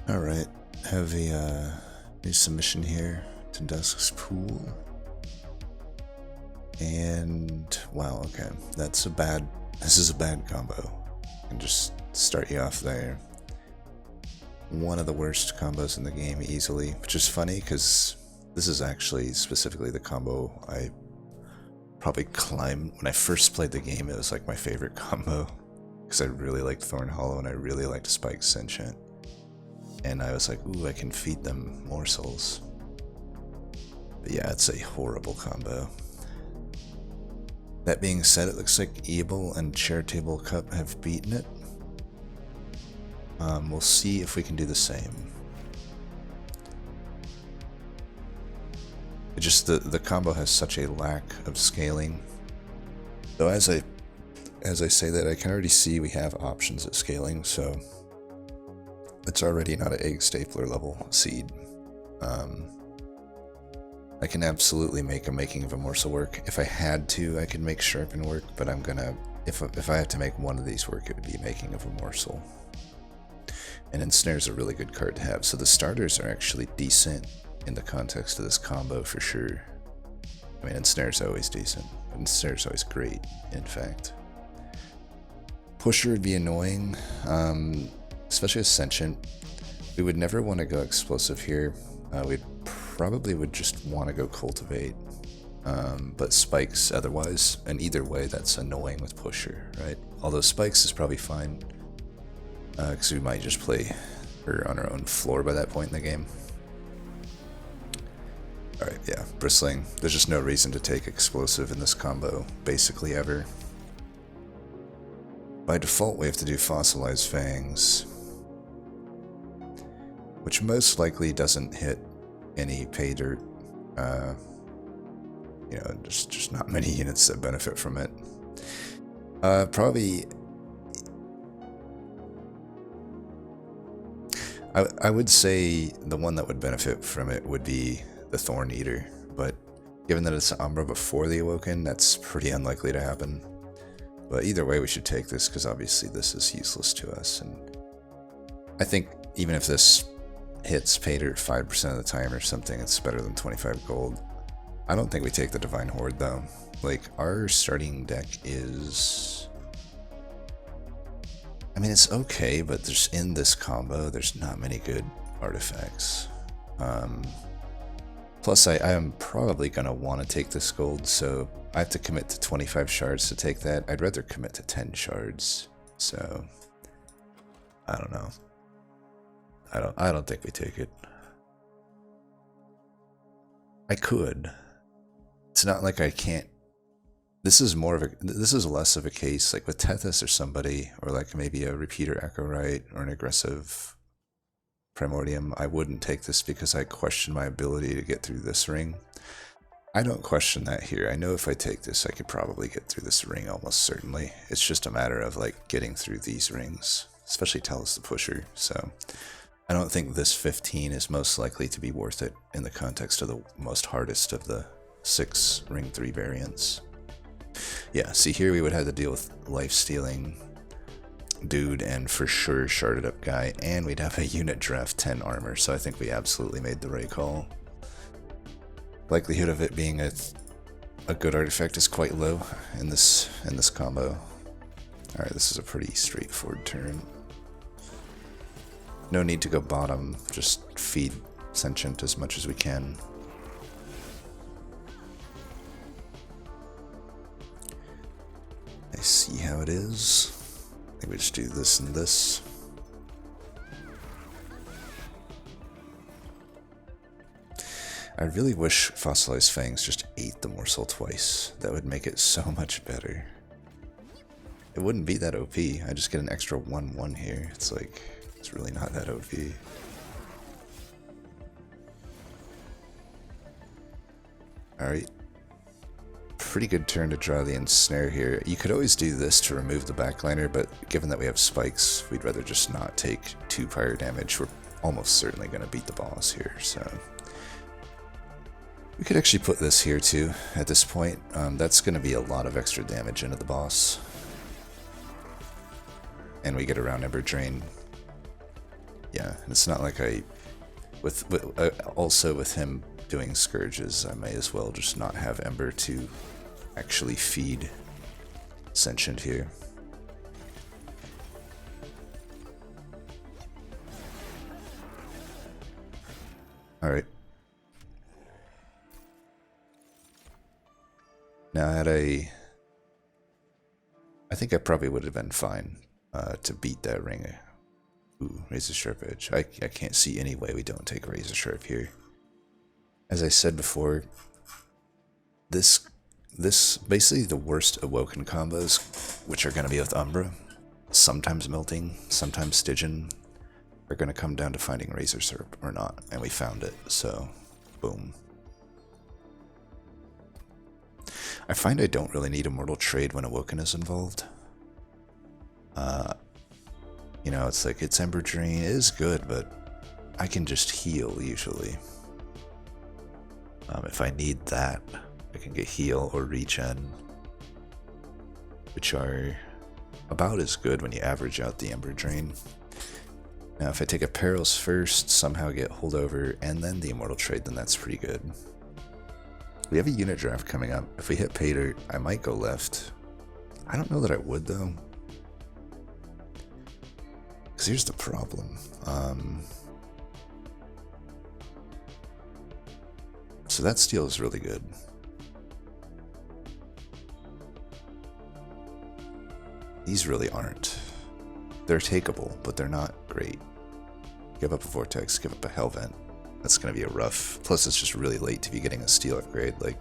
Alright, have a new submission here to Dusk's Pool. And wow, okay, this is a bad combo. And just start you off there. One of the worst combos in the game easily, which is funny because this is actually specifically the combo I probably climbed. When I first played the game, it was like my favorite combo because I really liked Thorn Hollow and I really liked Spike Sentient. And I was like, ooh, I can feed them morsels. But yeah, it's a horrible combo. That being said, it looks like Ebel and Charitable Cup have beaten it. We'll see if we can do the same. It just the combo has such a lack of scaling. Though as I say that, I can already see we have options at scaling, so it's already not an egg stapler level seed. I can absolutely make a Making of a Morsel work. If I had to, I could make Sharpen work, but I'm gonna, if I had to make one of these work, it would be Making of a Morsel. And Ensnare's a really good card to have, so the starters are actually decent in the context of this combo for sure. I mean, Ensnare's always decent, but Ensnare's always great, in fact. Pusher would be annoying, especially as Sentient. We would never want to go Explosive here. We'd probably would just want to go Cultivate, but Spikes otherwise, and either way that's annoying with Pusher, right? Although Spikes is probably fine, because we might just play her on our own floor by that point in the game. Alright, yeah, Bristling. There's just no reason to take Explosive in this combo, basically ever. By default, we have to do Fossilized Fangs, which most likely doesn't hit any pay dirt. You know, just not many units that benefit from it. Probably, I would say the one that would benefit from it would be the Thorn Eater, but given that it's Umbra before the Awoken, that's pretty unlikely to happen. But either way, we should take this because obviously this is useless to us, and I think even if this hits pay dirt 5% of the time or something, it's better than 25 gold. I don't think we take the Divine Horde though. Like, our starting deck is, I mean, it's okay, but there's, in this combo, there's not many good artifacts. Plus, I am probably going to want to take this gold, so I have to commit to 25 shards to take that. I'd rather commit to 10 shards, so I don't know. I don't think we take it. I could. It's not like I can't. This is less of a case like with Tethys or somebody, or like maybe a Repeater Echorite or an aggressive Primordium. I wouldn't take this because I question my ability to get through this ring. I don't question that here. I know if I take this, I could probably get through this ring almost certainly. It's just a matter of like getting through these rings, especially Talus the Pusher. So I don't think this 15 is most likely to be worth it in the context of the most hardest of the 6 Ring 3 variants. Yeah, see here we would have to deal with life-stealing dude and for sure sharded up guy, and we'd have a unit draft 10 armor, so I think we absolutely made the right call. Likelihood of it being a good artifact is quite low in this combo. Alright, this is a pretty straightforward turn. No need to go bottom, just feed Sentient as much as we can. I see how it is. I think we just do this and this. I really wish Fossilized Fangs just ate the morsel twice. That would make it so much better. It wouldn't be that OP. I just get an extra 1/1 here. It's like, it's really not that OP. Alright. Pretty good turn to draw the Ensnare here. You could always do this to remove the backliner, but given that we have spikes, we'd rather just not take 2 fire damage. We're almost certainly going to beat the boss here, so we could actually put this here too at this point. That's going to be a lot of extra damage into the boss. And we get around Ember Drain. Yeah, and it's not like also with him doing scourges, I may as well just not have Ember to actually feed Sentient here. Alright. Now I think I probably would have been fine to beat that ring. Ooh, Razor Sharp Edge. I can't see any way we don't take Razor Sharp here. As I said before, this basically the worst Awoken combos, which are going to be with Umbra, sometimes Melting, sometimes Stygian, are going to come down to finding Razor Sharp or not, and we found it, so boom. I find I don't really need Immortal Trade when Awoken is involved. You know, it's like, its Ember Drain is good, but I can just heal usually. If I need that, I can get heal or regen, which are about as good when you average out the Ember Drain. Now, if I take a Perils first, somehow get Holdover, and then the Immortal Trade, then that's pretty good. We have a unit draft coming up. If we hit Pay Dirt, I might go left. I don't know that I would, though. Because here's the problem. So that steal is really good. These really aren't. They're takeable, but they're not great. Give up a Vortex, give up a Hellvent. That's going to be a rough... Plus, it's just really late to be getting a steal upgrade. Like,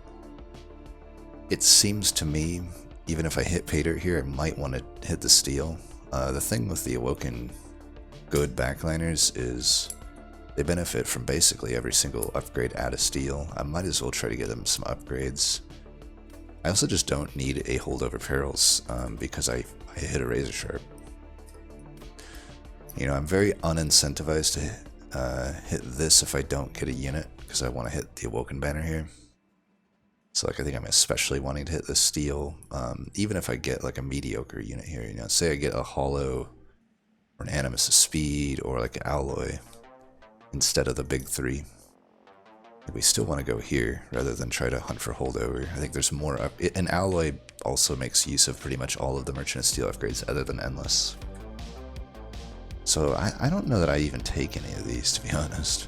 it seems to me, even if I hit Pay Dirt here, I might want to hit the steal. The thing with the Awoken good backliners is they benefit from basically every single upgrade at a steal. I might as well try to get them some upgrades. I also just don't need a Holdover Perils because I hit a Razor Sharp. You know, I'm very unincentivized to hit this if I don't get a unit, because I want to hit the Awoken banner here. So like, I think I'm especially wanting to hit the steal, even if I get like a mediocre unit here. You know, say I get a Hollow or an Animus of Speed or like an Alloy instead of the big three. We still want to go here rather than try to hunt for Holdover. I think there's more up. An Alloy also makes use of pretty much all of the Merchant of Steel upgrades other than Endless. So I don't know that I even take any of these, to be honest.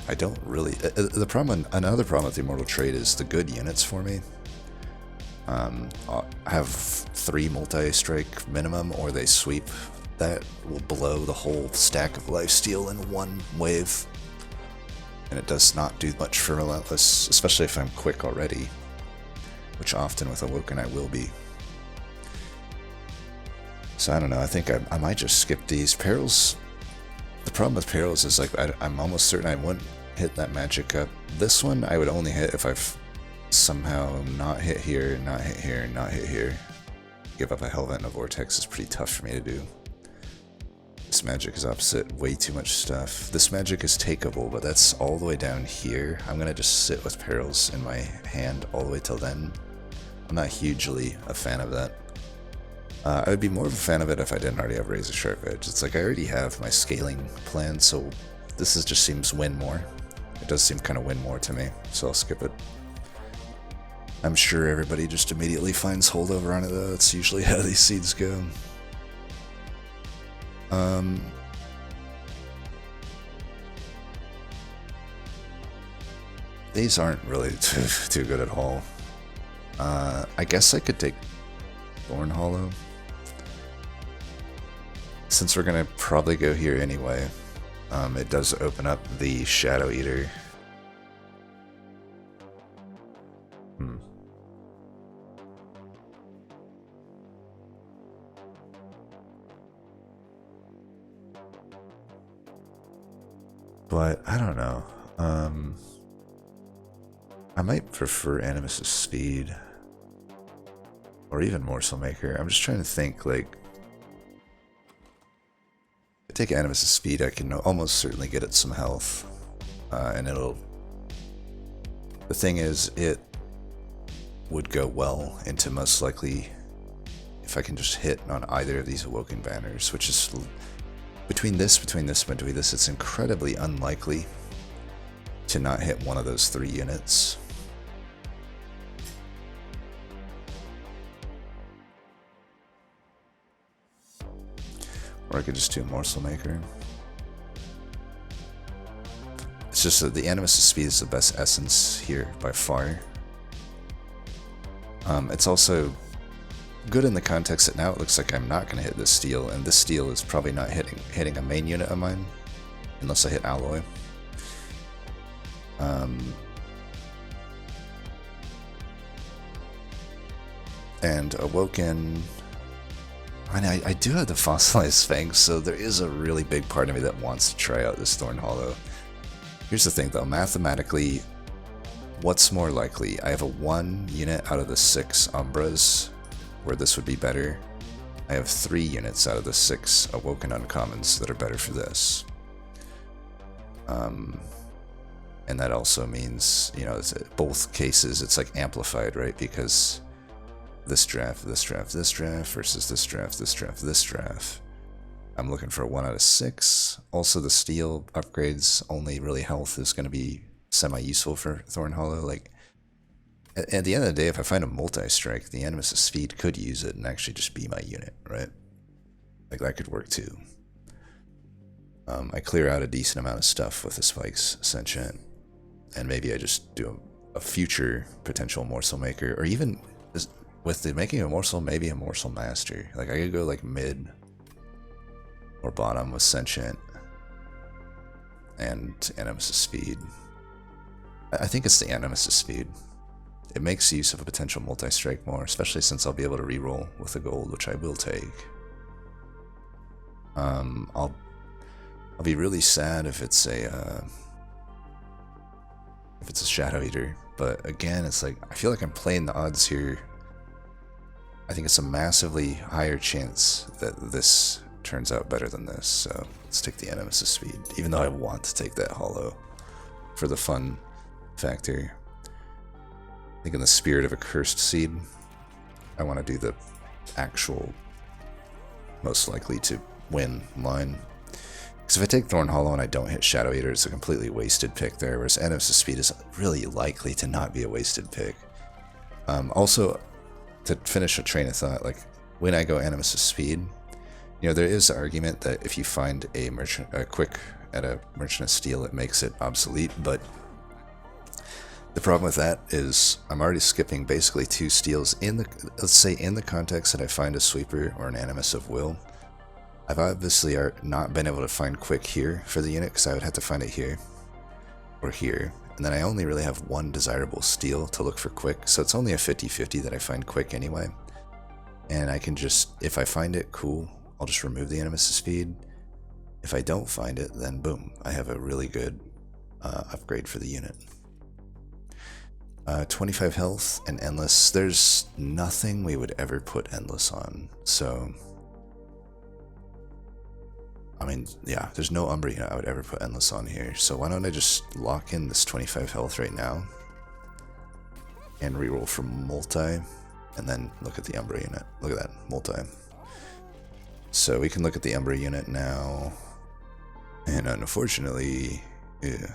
I don't really... Another problem with the Immortal Trade is the good units for me have 3 multi-strike minimum, or they sweep. That will blow the whole stack of lifesteal in one wave. And it does not do much for Relentless, especially if I'm quick already. Which often with Awoken I will be. So I don't know, I think I might just skip these. Perils... The problem with Perils is like, I'm almost certain I wouldn't hit that magic up. This one I would only hit if I've somehow not hit here, not hit here, not hit here. Give up a Hellvent and a Vortex is pretty tough for me to do. This magic is opposite, way too much stuff. This magic is takeable, but that's all the way down here. I'm gonna just sit with Perils in my hand all the way till then. I'm not hugely a fan of that. I would be more of a fan of it if I didn't already have Razor Sharp Edge. It's like I already have my scaling plan, so this just seems win more. It does seem kind of win more to me, so I'll skip it. I'm sure everybody just immediately finds Holdover on it though. That's usually how these seeds go. These aren't really too good at all. I guess I could take Thorn Hollow. Since we're gonna probably go here anyway, it does open up the Shadow Eater. But I don't know. I might prefer Animus' Speed. Or even Morsel Maker. I'm just trying to think, like... If I take Animus' Speed, I can almost certainly get it some health. And it'll... The thing is, it would go well into most likely... if I can just hit on either of these Awoken banners, which is between this, it's incredibly unlikely to not hit one of those 3 units. Or I could just do a Morsel Maker. It's just that the Animus' speed is the best essence here by far. It's also good in the context that now it looks like I'm not going to hit this steel, and this steel is probably not hitting a main unit of mine, unless I hit Alloy. And Awoken... I mean, I do have the Fossilized Sphinx, so there is a really big part of me that wants to try out this Thorn Hollow. Here's the thing though, mathematically, what's more likely? I have a 1 unit out of the 6 Umbras, where this would be better. I have 3 units out of the 6 Awoken Uncommons that are better for this. And that also means, you know, it's, both cases it's like amplified, right? Because this draft versus this draft. I'm looking for a 1 out of 6. Also, the steel upgrades, only really health is going to be semi-useful for Thorn Hollow. Like, at the end of the day, if I find a multi-strike, the Animus' speed could use it and actually just be my unit, right? Like, that could work too. I clear out a decent amount of stuff with the Spikes Sentient, and maybe I just do a future potential Morsel Maker, or even with the making a Morsel, maybe a Morsel Master. Like, I could go like mid or bottom with Sentient and Animus' speed. I think it's the Animus' speed. It makes use of a potential multi-strike more, especially since I'll be able to reroll with the gold, which I will take. I'll be really sad if it's a Shadow Eater, but again, it's like I feel like I'm playing the odds here. I think it's a massively higher chance that this turns out better than this, so let's take the Animus' speed, even though I want to take that Hollow for the fun factor. I think in the spirit of a Cursed Seed, I want to do the actual most likely to win line. Because if I take Thorn Hollow and I don't hit Shadow Eater, it's a completely wasted pick there, whereas Animus' speed is really likely to not be a wasted pick. Also, to finish a train of thought, like when I go Animus' speed, you know, there is the argument that if you find a quick at a Merchant of Steel, it makes it obsolete, but the problem with that is I'm already skipping basically 2 steals in the, let's say in the context that I find a Sweeper or an Animus of Will. I've obviously not been able to find quick here for the unit, because I would have to find it here or here. And then I only really have 1 desirable steal to look for quick, so it's only a 50-50 that I find quick anyway. And I can just, if I find it, cool, I'll just remove the Animus' speed. If I don't find it, then boom, I have a really good upgrade for the unit. 25 health and Endless. There's nothing we would ever put Endless on, so... I mean, yeah, there's no Umbra unit I would ever put Endless on here, so why don't I just lock in this 25 health right now and reroll for multi, and then look at the Umbra unit. Look at that, multi. So we can look at the Umbra unit now, and unfortunately, yeah.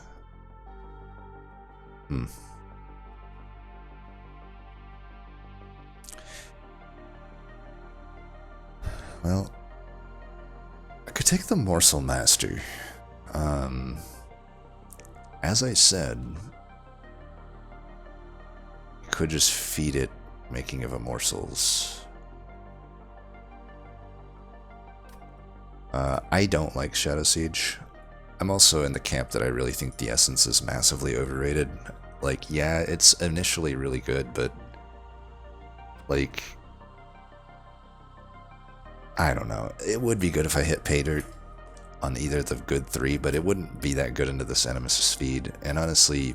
Well, I could take the Morsel Master. As I said, you could just feed it making of a morsels. I don't like Shadow Siege. I'm also in the camp that I really think the Essence is massively overrated. Like, yeah, it's initially really good, but like, I don't know. It would be good if I hit Pay Dirt on either of the good 3, but it wouldn't be that good into this Animus' speed. And honestly,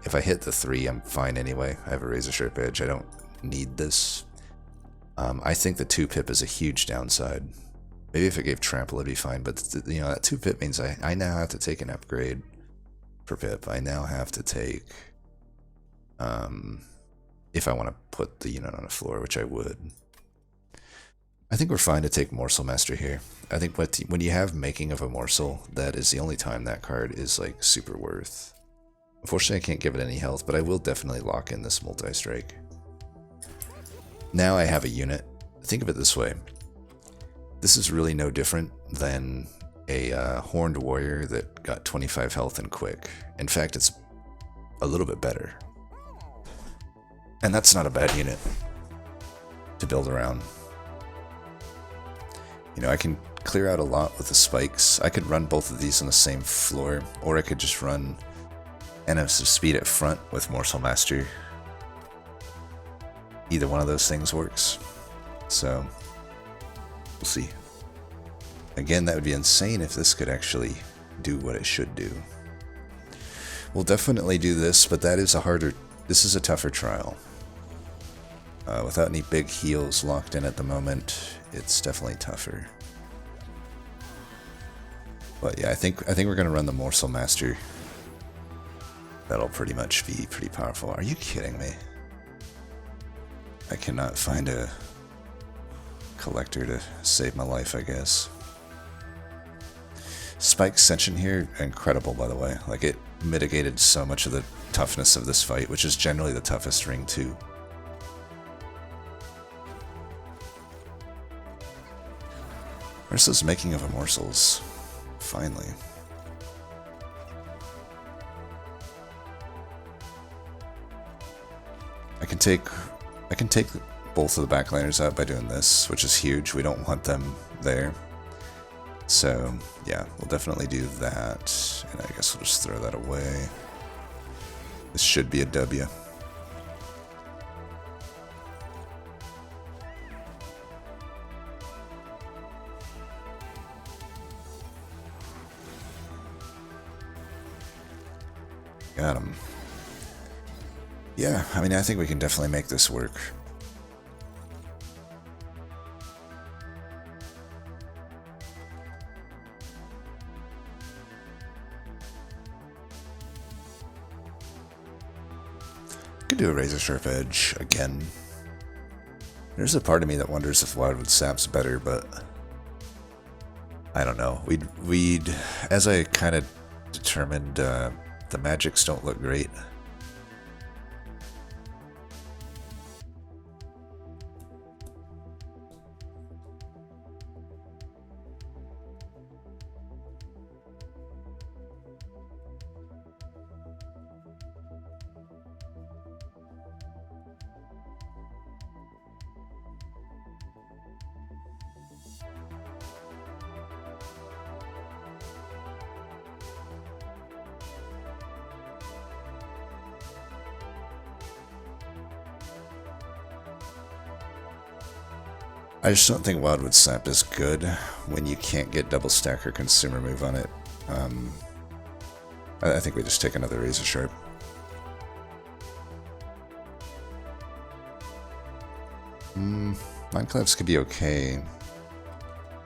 if I hit the 3, I'm fine anyway. I have a Razor Sharp Edge. I don't need this. I think the 2 pip is a huge downside. Maybe if it gave Trample, it'd be fine, but you know, that 2 pip means I now have to take an upgrade per pip. I now have to take, if I want to put the unit on the floor, which I would. I think we're fine to take Morsel Master here. I think when you have Making of a Morsel, that is the only time that card is like super worth. Unfortunately, I can't give it any health, but I will definitely lock in this multi-strike. Now I have a unit. Think of it this way. This is really no different than a Horned Warrior that got 25 health and quick. In fact, it's a little bit better. And that's not a bad unit to build around. You know, I can clear out a lot with the spikes. I could run both of these on the same floor, or I could just run Animus of Speed at front with Morsel Master. Either one of those things works. So, we'll see. Again, that would be insane if this could actually do what it should do. We'll definitely do this, but that is this is a tougher trial. Without any big heals locked in at the moment, it's definitely tougher. But yeah, I think we're gonna run the Morsel Master. That'll pretty much be pretty powerful. Are you kidding me? I cannot find a collector to save my life, I guess. Spike Ascension here, incredible by the way. Like, it mitigated so much of the toughness of this fight, which is generally the toughest ring too. Where's this Making of a Morsels? Finally. I can take both of the backliners out by doing this, which is huge. We don't want them there. So, yeah, we'll definitely do that. And I guess we'll just throw that away. This should be a W. Got him. Yeah, I mean, I think we can definitely make this work. Could do a Razor Sharp Edge again. There's a part of me that wonders if Wildwood Sap's better, but I don't know. We'd as I kind of determined, the magics don't look great. I just don't think Wildwood Sap is good when you can't get double stack or consumer move on it. I think we just take another Razor Sharp. Mindclaps could be okay.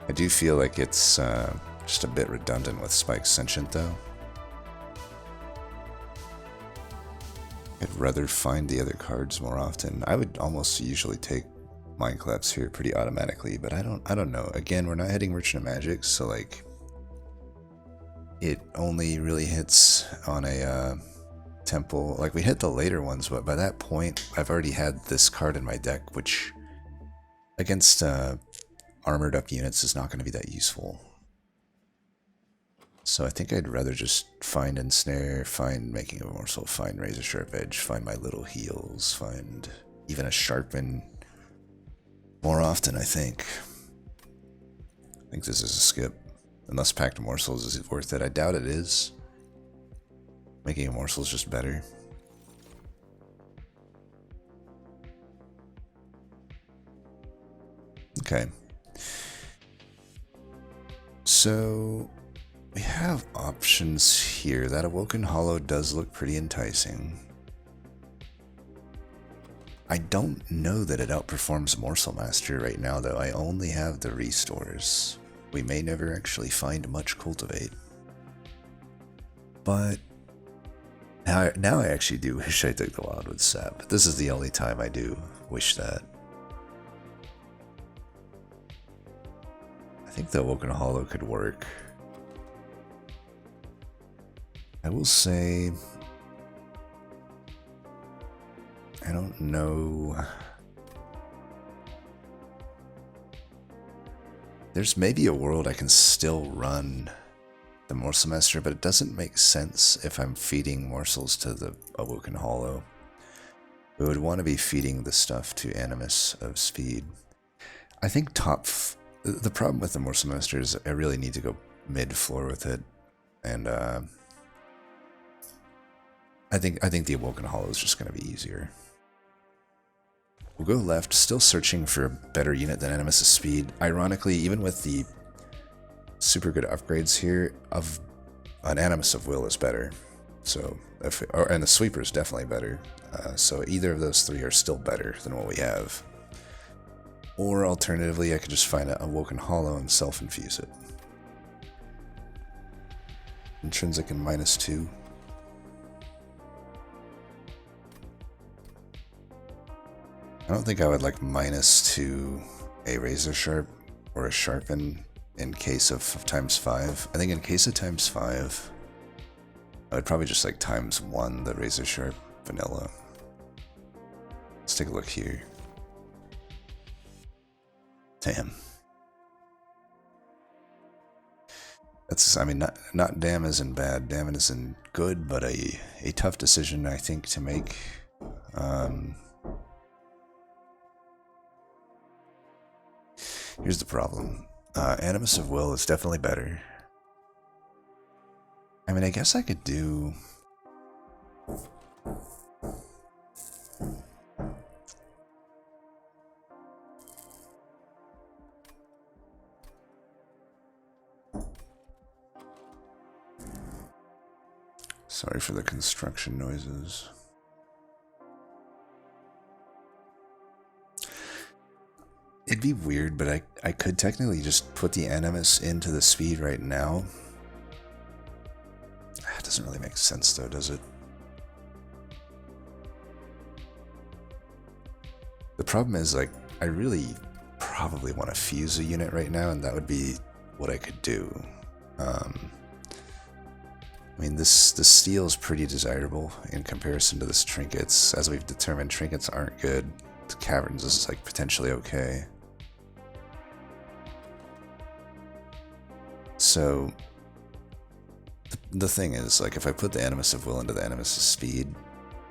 I do feel like it's just a bit redundant with Spike Sentient though. I'd rather find the other cards more often. I would almost usually take Mindclaps here pretty automatically, but I don't know. Again, we're not hitting Merchant of Magic, so like it only really hits on a temple. Like, we hit the later ones, but by that point I've already had this card in my deck, which against armored up units is not going to be that useful. So I think I'd rather just find Ensnare, find Making of a Morsel, find Razor Sharp Edge, find my little heals, find even a Sharpen more often, I think. I think this is a skip. Unless Pact of Morsels is worth it. I doubt it is. Making a Morsel is just better. Okay. So we have options here. That Awoken Hollow does look pretty enticing. I don't know that it outperforms Morsel Master right now, though. I only have the restores. We may never actually find much Cultivate. But now I actually do wish I took the Wildwood Sap. This is the only time I do wish that. think the Awoken Hollow could work. I will say, I don't know. There's maybe a world I can still run the Morsel Master, but it doesn't make sense if I'm feeding morsels to the Awoken Hollow. We would want to be feeding the stuff to Animus of speed. I think the problem with the Morsel Master is I really need to go mid-floor with it, and I think the Awoken Hollow is just going to be easier. We'll go left, still searching for a better unit than Animus' speed. Ironically, even with the super good upgrades here, an Animus of Will is better. So, and the Sweeper is definitely better. So either of those three are still better than what we have. Or alternatively, I could just find a Awoken Hollow and self-infuse it. Intrinsic and -2. I don't think I would like -2 a Razor Sharp or a Sharpen in case of ×5. I think in case of ×5, I would probably just like ×1 the Razor Sharp vanilla. Let's take a look here. Damn. That's, I mean, not damn as in bad, damn as in good, but a tough decision, I think, to make. Here's the problem. Animus of Will is definitely better. I mean, I guess I could do... Sorry for the construction noises. It'd be weird, but I could technically just put the Animus into the speed right now. It doesn't really make sense though, does it? The problem is, like, I really probably want to fuse a unit right now, and that would be what I could do. I mean, this steel is pretty desirable in comparison to this trinkets. As we've determined, trinkets aren't good. The caverns is like potentially okay. So the thing is, like, if I put the Animus of Will into the Animus of Speed,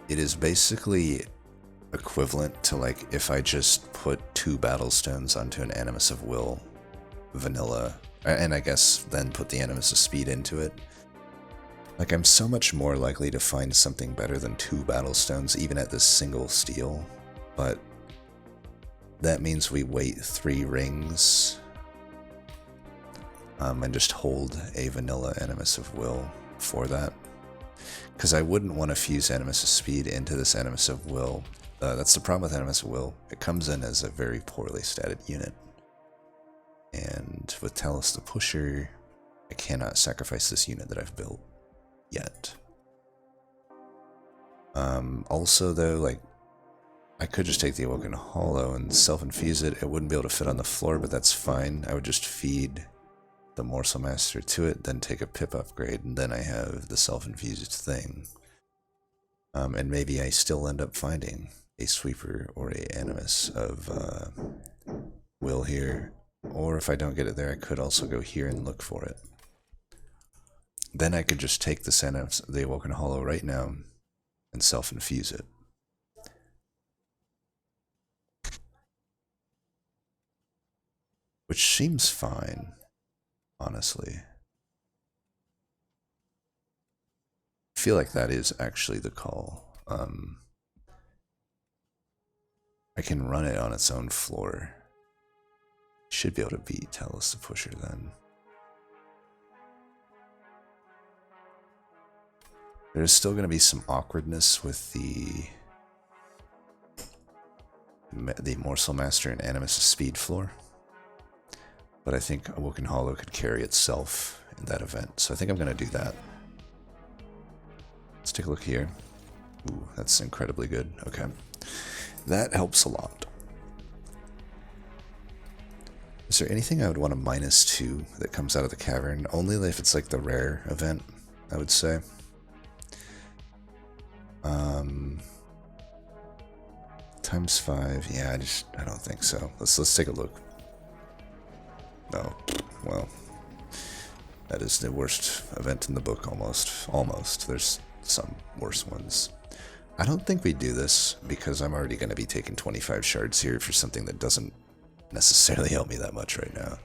it is basically equivalent to, like, if I just put 2 Battle Stones onto an Animus of Will vanilla, and I guess then put the Animus of Speed into it. Like, I'm so much more likely to find something better than 2 Battle Stones, even at this single steel, but that means we wait 3 rings and just hold a vanilla Animus of Will for that. Because I wouldn't want to fuse Animus of Speed into this Animus of Will. That's the problem with Animus of Will. It comes in as a very poorly statted unit. And with Talus the Pusher, I cannot sacrifice this unit that I've built yet. Also though, like, I could just take the Awoken Hollow and self-infuse it. It wouldn't be able to fit on the floor, but that's fine. I would just feed the Morsel Master to it, then take a pip upgrade, and then I have the self-infused thing. And maybe I still end up finding a Sweeper or a Animus of Will here. Or if I don't get it there, I could also go here and look for it. Then I could just take the Awoken Hollow right now and self-infuse it. Which seems fine, honestly. I feel like that is actually the call. I can run it on its own floor. Should be able to beat Talus the Pusher then. There's still going to be some awkwardness with the Morsel Master and Animus Speed floor. But I think Awoken Hollow could carry itself in that event, so I think I'm going to do that. Let's take a look here. Ooh, that's incredibly good. Okay. That helps a lot. Is there anything I would want to -2 that comes out of the cavern? Only if it's like the rare event, I would say. ×5. Yeah, I don't think so. Let's take a look. No, well, that is the worst event in the book almost. Almost. There's some worse ones. I don't think we do this because I'm already going to be taking 25 shards here for something that doesn't necessarily help me that much right now.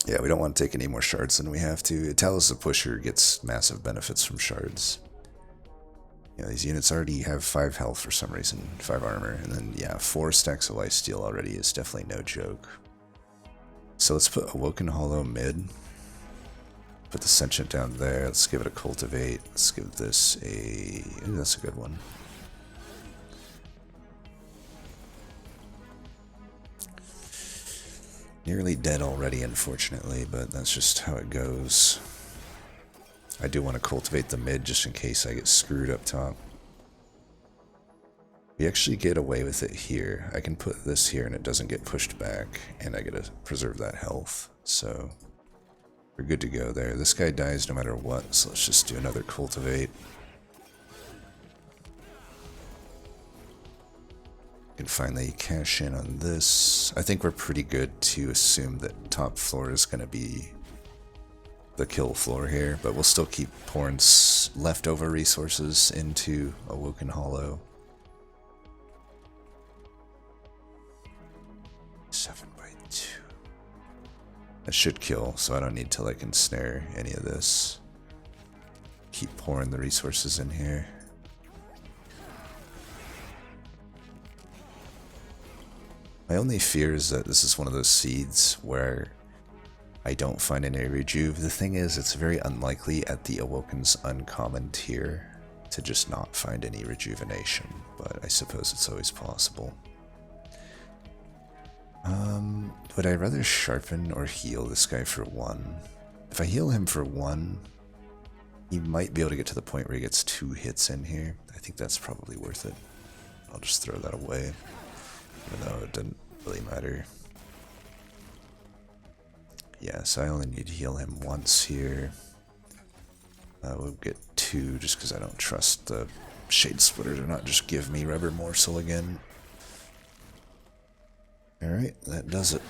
Yeah, we don't want to take any more shards than we have to. Talos the Pusher gets massive benefits from shards. You know, these units already have 5 health for some reason, 5 armor, and then, yeah, 4 stacks of lifesteal already is definitely no joke. So let's put Awoken Hollow mid. Put the Sentient down there. Let's give it a Cultivate. Let's give this a... Ooh, that's a good one. Nearly dead already, unfortunately, but that's just how it goes. I do want to cultivate the mid just in case I get screwed up top. We actually get away with it here. I can put this here and it doesn't get pushed back, and I get to preserve that health. So we're good to go there. This guy dies no matter what, so let's just do another cultivate. Can finally cash in on this. I think we're pretty good to assume that top floor is going to be the kill floor here, but we'll still keep pouring leftover resources into Awoken Hollow. 7/2. That should kill, so I don't need to like ensnare any of this. Keep pouring the resources in here. My only fear is that this is one of those seeds where I don't find any rejuve. The thing is, it's very unlikely at the Awoken's uncommon tier to just not find any rejuvenation, but I suppose it's always possible. Would I rather sharpen or heal this guy for 1? If I heal him for 1, he might be able to get to the point where he gets 2 hits in here. I think that's probably worth it. I'll just throw that away, even though it didn't really matter. Yeah, so I only need to heal him once here. We'll get 2 just because I don't trust the Shade Splitter to not just give me Rubber Morsel again. Alright, that does it.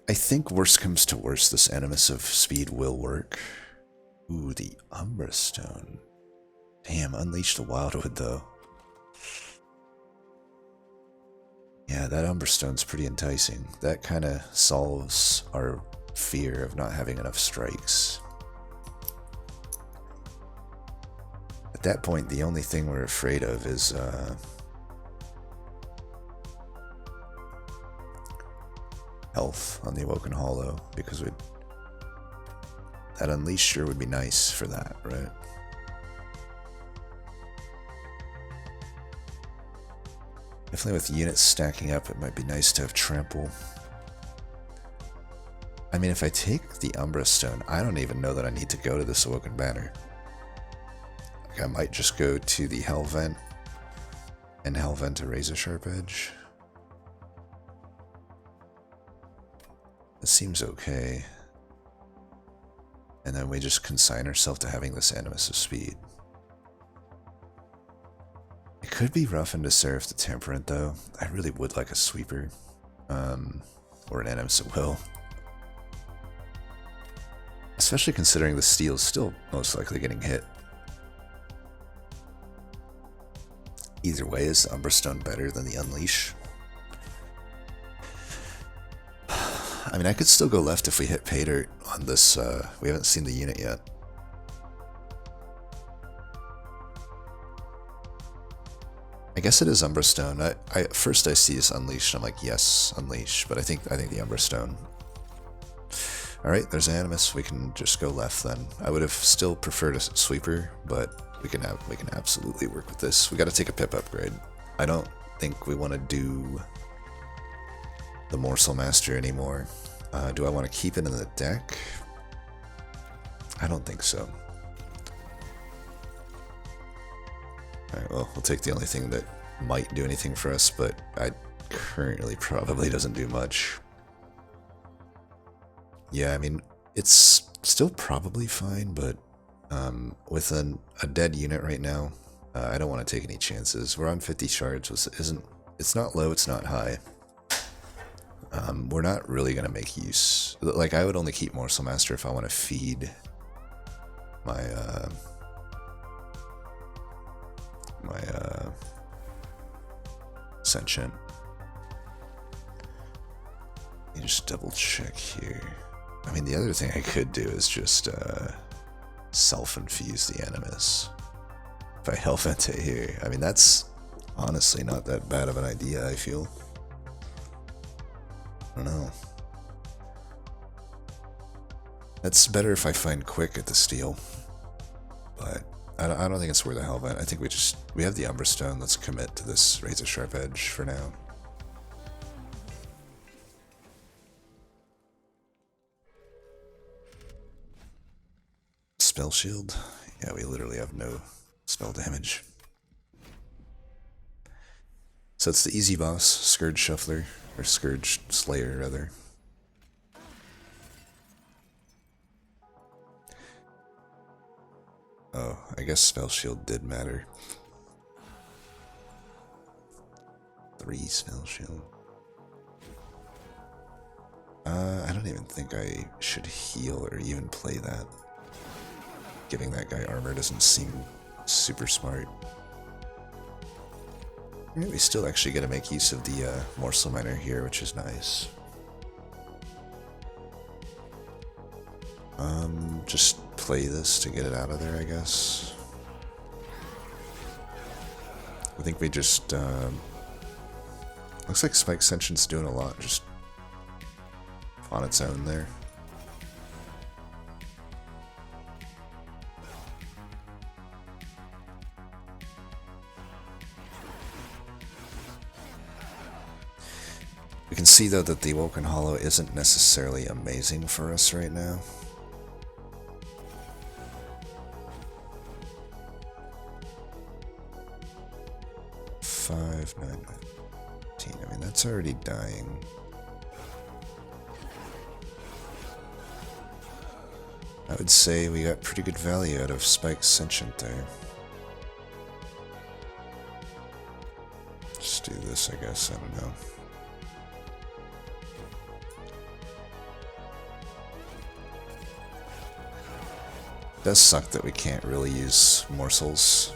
I think worst comes to worst, this Animus of Speed will work. Ooh, the Umbra Stone. Damn, Unleash the Wildwood though. Yeah, that Umbra Stone's pretty enticing. That kind of solves our fear of not having enough strikes. At that point, the only thing we're afraid of is health on the Awoken Hollow, because that Unleash sure would be nice for that, right? Definitely with units stacking up, it might be nice to have Trample. I mean, if I take the Umbra Stone, I don't even know that I need to go to this Awoken Banner. Like, I might just go to the Hell Vent and Hell Vent a Razor Sharp Edge. This seems okay. And then we just consign ourselves to having this Animus of Speed. It could be rough into Seraph the Temperate, though. I really would like a Sweeper. Or an Animus at Will. Especially considering the Steel's still most likely getting hit. Either way, is the Umbra Stone better than the Unleash? I mean, I could still go left if we hit Pay Dirt on this. We haven't seen the unit yet. I guess it is Umbra Stone. At first I see this Unleash, and I'm like, yes, Unleash. But I think the Umbra Stone. All right, there's Animus. We can just go left then. I would have still preferred a Sweeper, but we can absolutely work with this. We got to take a pip upgrade. I don't think we want to do the Morsel Master anymore. Do I want to keep it in the deck? I don't think so. Alright, well, we'll take the only thing that might do anything for us, but I currently probably doesn't do much. Yeah, I mean, it's still probably fine, but with a dead unit right now, I don't want to take any chances. We're on 50 shards, which it's not low, it's not high. We're not really going to make use. Like, I would only keep Morsel Master if I want to feed my Sentient. Let me just double check here. I mean, the other thing I could do is just self-infuse the Animus. If I Hellvente here. I mean, that's honestly not that bad of an idea, I feel. I don't know. That's better if I find quick at the steel. But I don't think it's worth a Hellvent. I think we have the Umberstone. Let's commit to this Razor Sharp Edge for now. Spell shield? Yeah, we literally have no spell damage. So it's the easy boss, Scourge Shuffler, or Scourge Slayer, rather. Oh, I guess spell shield did matter. 3 spell shield. I don't even think I should heal or even play that. Giving that guy armor doesn't seem super smart. We still actually get to make use of the Morsel Miner here, which is nice. Just play this to get it out of there, I guess. I think we just, looks like Spike Sentient's doing a lot just on its own there. We can see though that the Woken Hollow isn't necessarily amazing for us right now. Five, 9, 19. I mean, that's already dying. I would say we got pretty good value out of Spike Sentient there. Just do this, I guess. I don't know. It does suck that we can't really use morsels.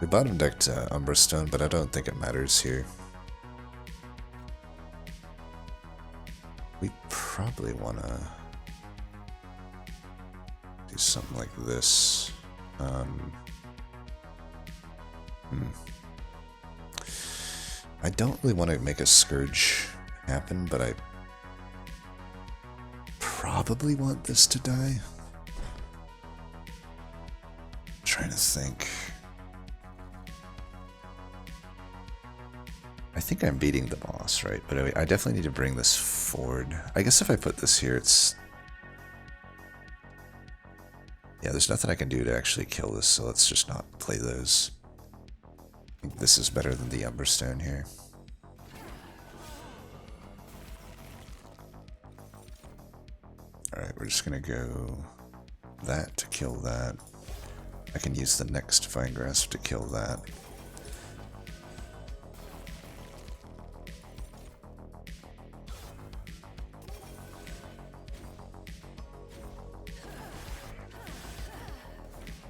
We bottom decked Umberstone, but I don't think it matters here. We probably want to do something like this. I don't really want to make a Scourge happen, but I probably want this to die. I'm trying to think. I think I'm beating the boss, right? But I definitely need to bring this forward. I guess if I put this here, it's... Yeah, there's nothing I can do to actually kill this, so let's just not play those. I think this is better than the Umberstone here. Alright, we're just gonna go that to kill that. I can use the next Fine Grasp to kill that.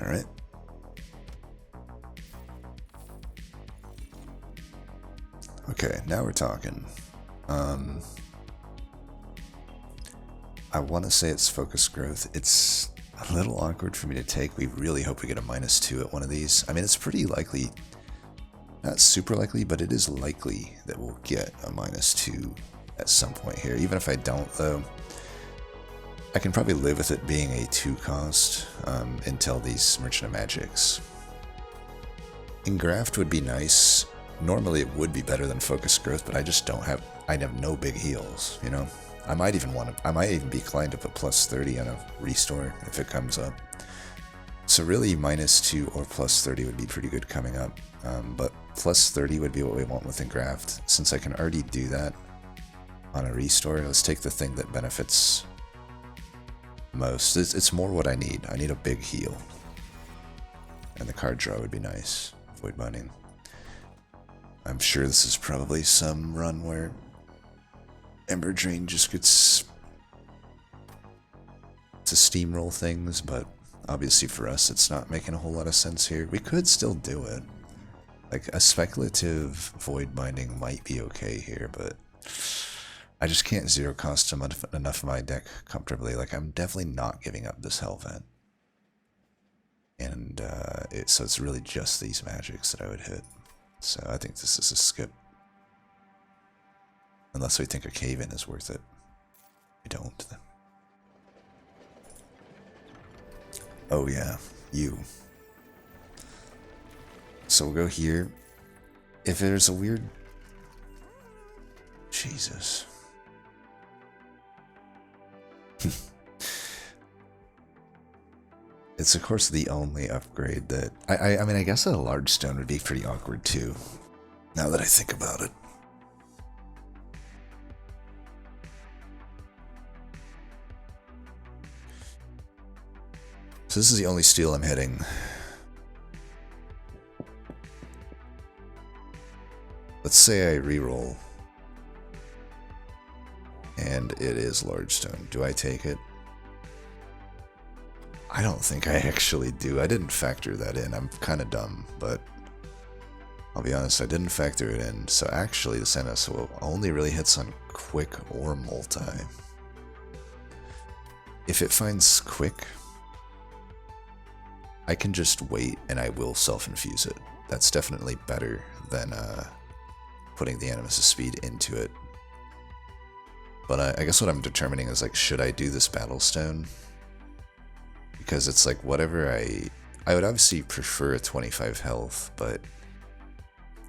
Alright. Okay, now we're talking. I want to say it's focus growth. It's a little awkward for me to take. We really hope we get a -2 at one of these. I mean, it's pretty likely, not super likely, but it is likely that we'll get a -2 at some point here. Even if I don't, though, I can probably live with it being a 2 cost until these Merchant of Magics. Engraft would be nice. Normally it would be better than focus growth, but I just don't have, I have no big heals, you know? I might even be inclined to put +30 on a restore if it comes up. So really -2 or +30 would be pretty good coming up, but +30 would be what we want with Engraft. Since I can already do that on a restore, let's take the thing that benefits most. It's more what I need. I need a big heal. And the card draw would be nice. Void Binding. I'm sure this is probably some run where Ember Drain just gets to steamroll things, but obviously for us it's not making a whole lot of sense here. We could still do it. Like a speculative Void Binding might be okay here, but I just can't zero cost enough of my deck comfortably. Like I'm definitely not giving up this Hellvent. And so it's really just these magics that I would hit. So I think this is a skip. Unless we think a cave-in is worth it. We don't. Oh yeah, you. So we'll go here. If there's a weird... Jesus. It's of course the only upgrade that... I mean, I guess a large stone would be pretty awkward too, now that I think about it. So this is the only steal I'm hitting. Let's say I reroll. And it is large stone. Do I take it? I don't think I actually do. I didn't factor that in. I'm kind of dumb, but I'll be honest, I didn't factor it in. So actually, this Animus only really hits on quick or multi. If it finds quick, I can just wait and I will self-infuse it. That's definitely better than putting the Animus' speed into it. But I guess what I'm determining is, like, should I do this Battlestone? Because it's like, whatever I would obviously prefer a 25 health, but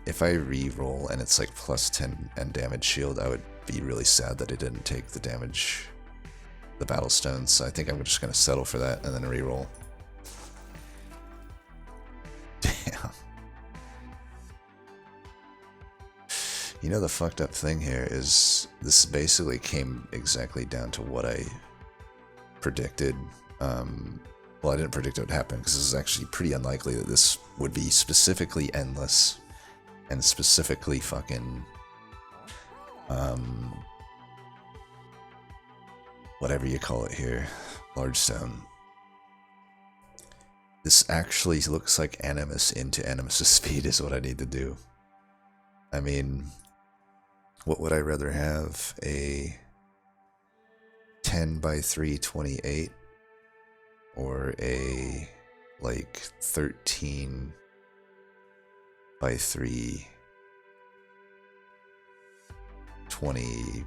if I re-roll and it's like +10 and damage shield, I would be really sad that I didn't take the damage, the Battlestone. So I think I'm just going to settle for that and then re-roll. Damn. You know, the fucked up thing here is this basically came exactly down to what I predicted. Well, I didn't predict it would happen because this is actually pretty unlikely that this would be specifically endless and specifically fucking whatever you call it here, large stone. This actually looks like Animus into Animus' speed is what I need to do. I mean, what would I rather have? A 10 by 3 28 or a like 13 by 3 20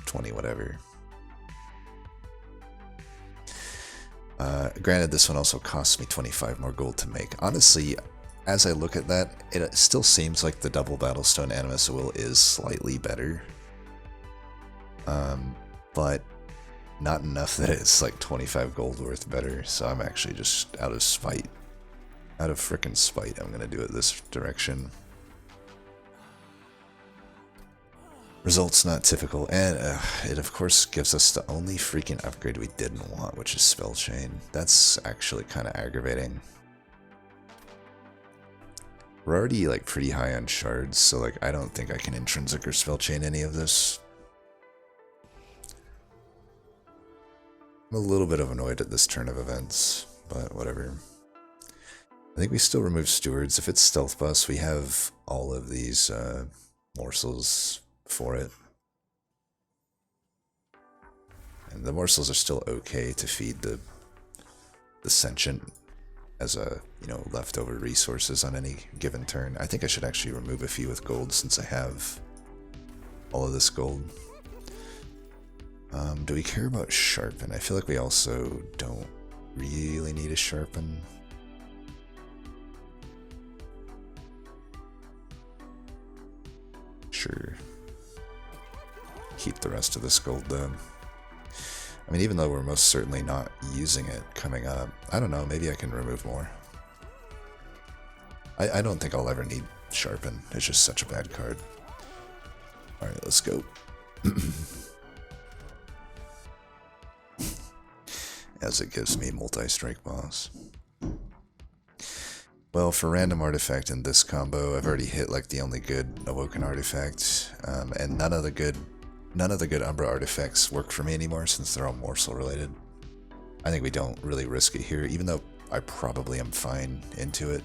20 whatever. Granted, this one also costs me 25 more gold to make. Honestly, as I look at that, it still seems like the double Battlestone Animus will is slightly better. But not enough that it's like 25 gold worth better, so I'm actually just out of spite. Out of frickin' spite, I'm gonna do it this direction. Results not typical, and it of course gives us the only freaking upgrade we didn't want, which is Spell Chain. That's actually kind of aggravating. We're already like pretty high on shards, so like I don't think I can intrinsic or Spell Chain any of this. I'm a little bit annoyed at this turn of events, but whatever. I think we still remove Stewards. If it's Stealth Bust, we have all of these morsels for it. And the morsels are still okay to feed the Sentient as a, you know, leftover resources on any given turn. I think I should actually remove a few with gold since I have all of this gold. Do we care about Sharpen? I feel like we also don't really need a Sharpen. Sure. Keep the rest of this gold though. I mean, even though we're most certainly not using it coming up, I don't know, maybe I can remove more. I don't think I'll ever need Sharpen. It's just such a bad card. Alright, let's go. As it gives me multi-strike boss. Well, for random artifact in this combo, I've already hit like the only good awoken artifact, and none of the good Umbra artifacts work for me anymore since they're all morsel related. I think we don't really risk it here, even though I probably am fine into it.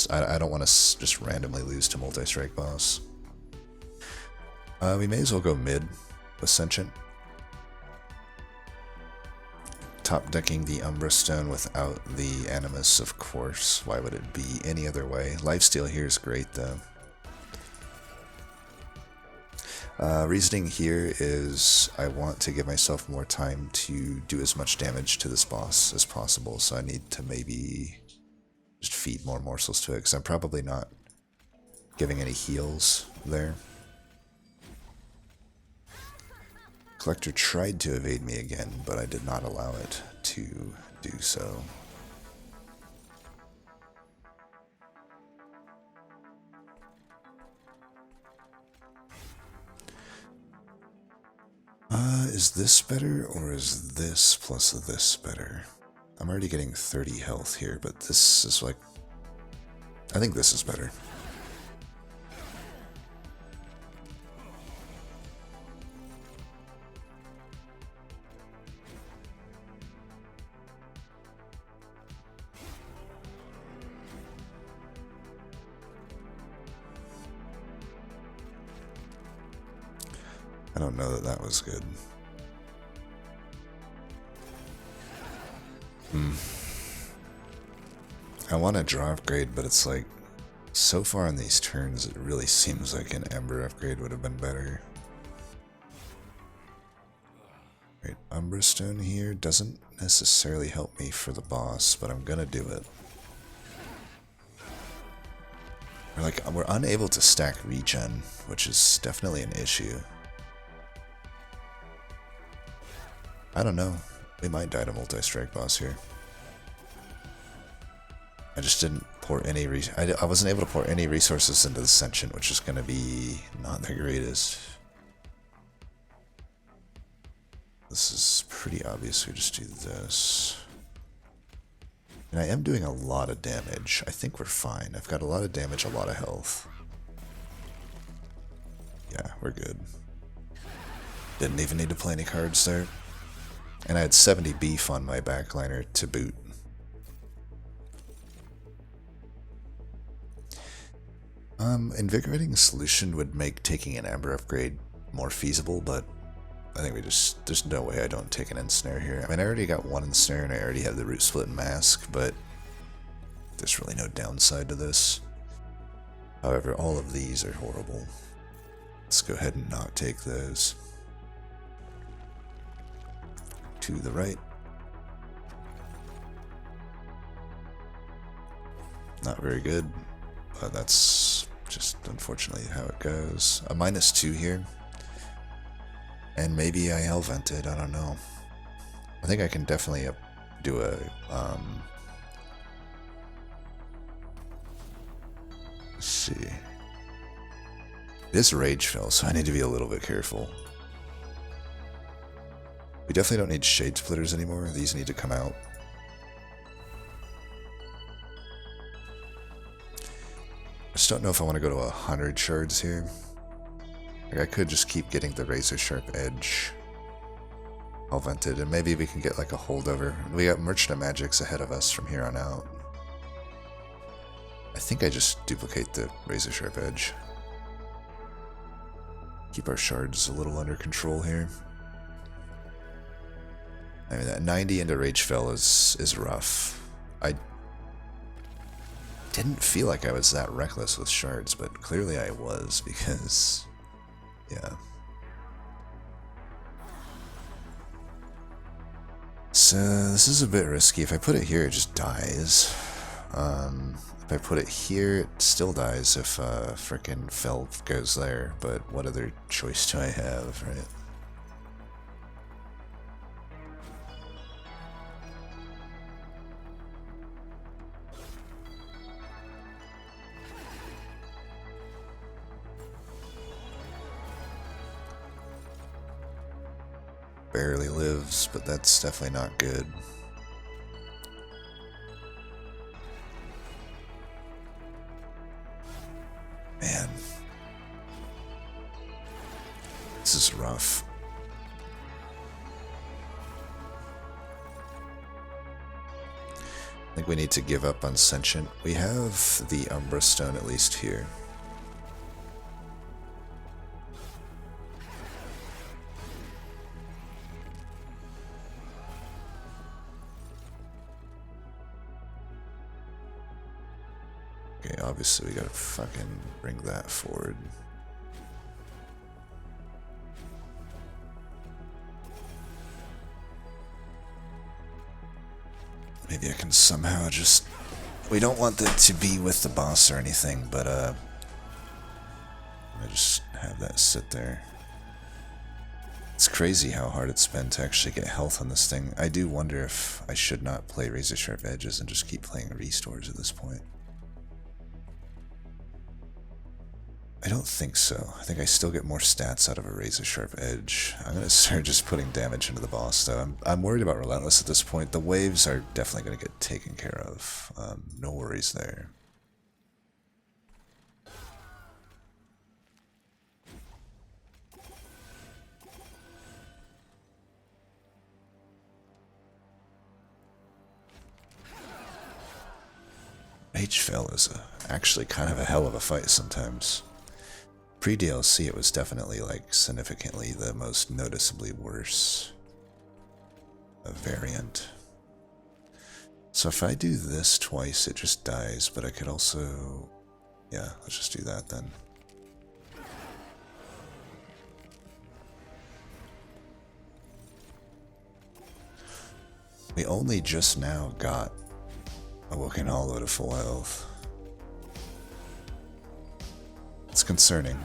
I don't want to just randomly lose to multi-strike boss. We may as well go mid with Sentient. Top decking the Umbra Stone without the Animus, of course. Why would it be any other way? Lifesteal here is great, though. Reasoning here is I want to give myself more time to do as much damage to this boss as possible, so I need to maybe just feed more morsels to it, because I'm probably not giving any heals there. Collector tried to evade me again, but I did not allow it to do so. Is this better, or is this plus this better? I'm already getting 30 health here, but this is like... I think this is better. I don't know that that was good. I want to draw upgrade, but it's like, so far on these turns, it really seems like an Ember upgrade would have been better. Right, Umbra Stone here doesn't necessarily help me for the boss, but I'm gonna do it. We're unable to stack regen, which is definitely an issue. I don't know. We might die to multi-strike boss here. I just didn't pour any I wasn't able to pour any resources into the Sentient, which is going to be not the greatest. This is pretty obvious. We just do this. And I am doing a lot of damage. I think we're fine. I've got a lot of damage, a lot of health. Yeah, we're good. Didn't even need to play any cards there. And I had 70 beef on my backliner to boot. Invigorating Solution would make taking an Amber upgrade more feasible, but I think there's no way I don't take an Ensnare here. I mean, I already got one Ensnare and I already have the Root Split and Mask, but there's really no downside to this. However, all of these are horrible. Let's go ahead and not take those. To the right. Not very good, but that's just unfortunately how it goes. A -2 here. And maybe I Hellvented, I don't know. I think I can definitely do a, let's see. This Rage fell, so I need to be a little bit careful. We definitely don't need Shade Splitters anymore. These need to come out. I just don't know if I want to go to 100 shards here. Like, I could just keep getting the Razor Sharp Edge all vented, and maybe we can get like a holdover. We got Merchant of Magics ahead of us from here on out. I think I just duplicate the Razor Sharp Edge. Keep our shards a little under control here. I mean, that 90 into Rage Fell is rough. I didn't feel like I was that reckless with shards, but clearly I was, because, yeah. So this is a bit risky. If I put it here, it just dies. If I put it here, it still dies if frickin' Fell goes there, but what other choice do I have, right? barely lives, but that's definitely not good. Man. This is rough. I think we need to give up on Sentient. We have the Umbra Stone at least here. Okay, obviously we gotta fucking bring that forward. Maybe I can somehow just... We don't want it to be with the boss or anything, but I just have that sit there. It's crazy how hard it's been to actually get health on this thing. I do wonder if I should not play Razor Sharp Edges and just keep playing Restores at this point. I don't think so. I think I still get more stats out of a Razor Sharp Edge. I'm going to start just putting damage into the boss, though. I'm worried about Relentless at this point. The waves are definitely going to get taken care of. No worries there. H-Fell is actually kind of a hell of a fight sometimes. Pre-DLC, it was definitely, like, significantly the most noticeably worse variant. So if I do this twice, it just dies, but I could also... Yeah, let's just do that then. We only just now got Awoken Hollow to full health. It's concerning.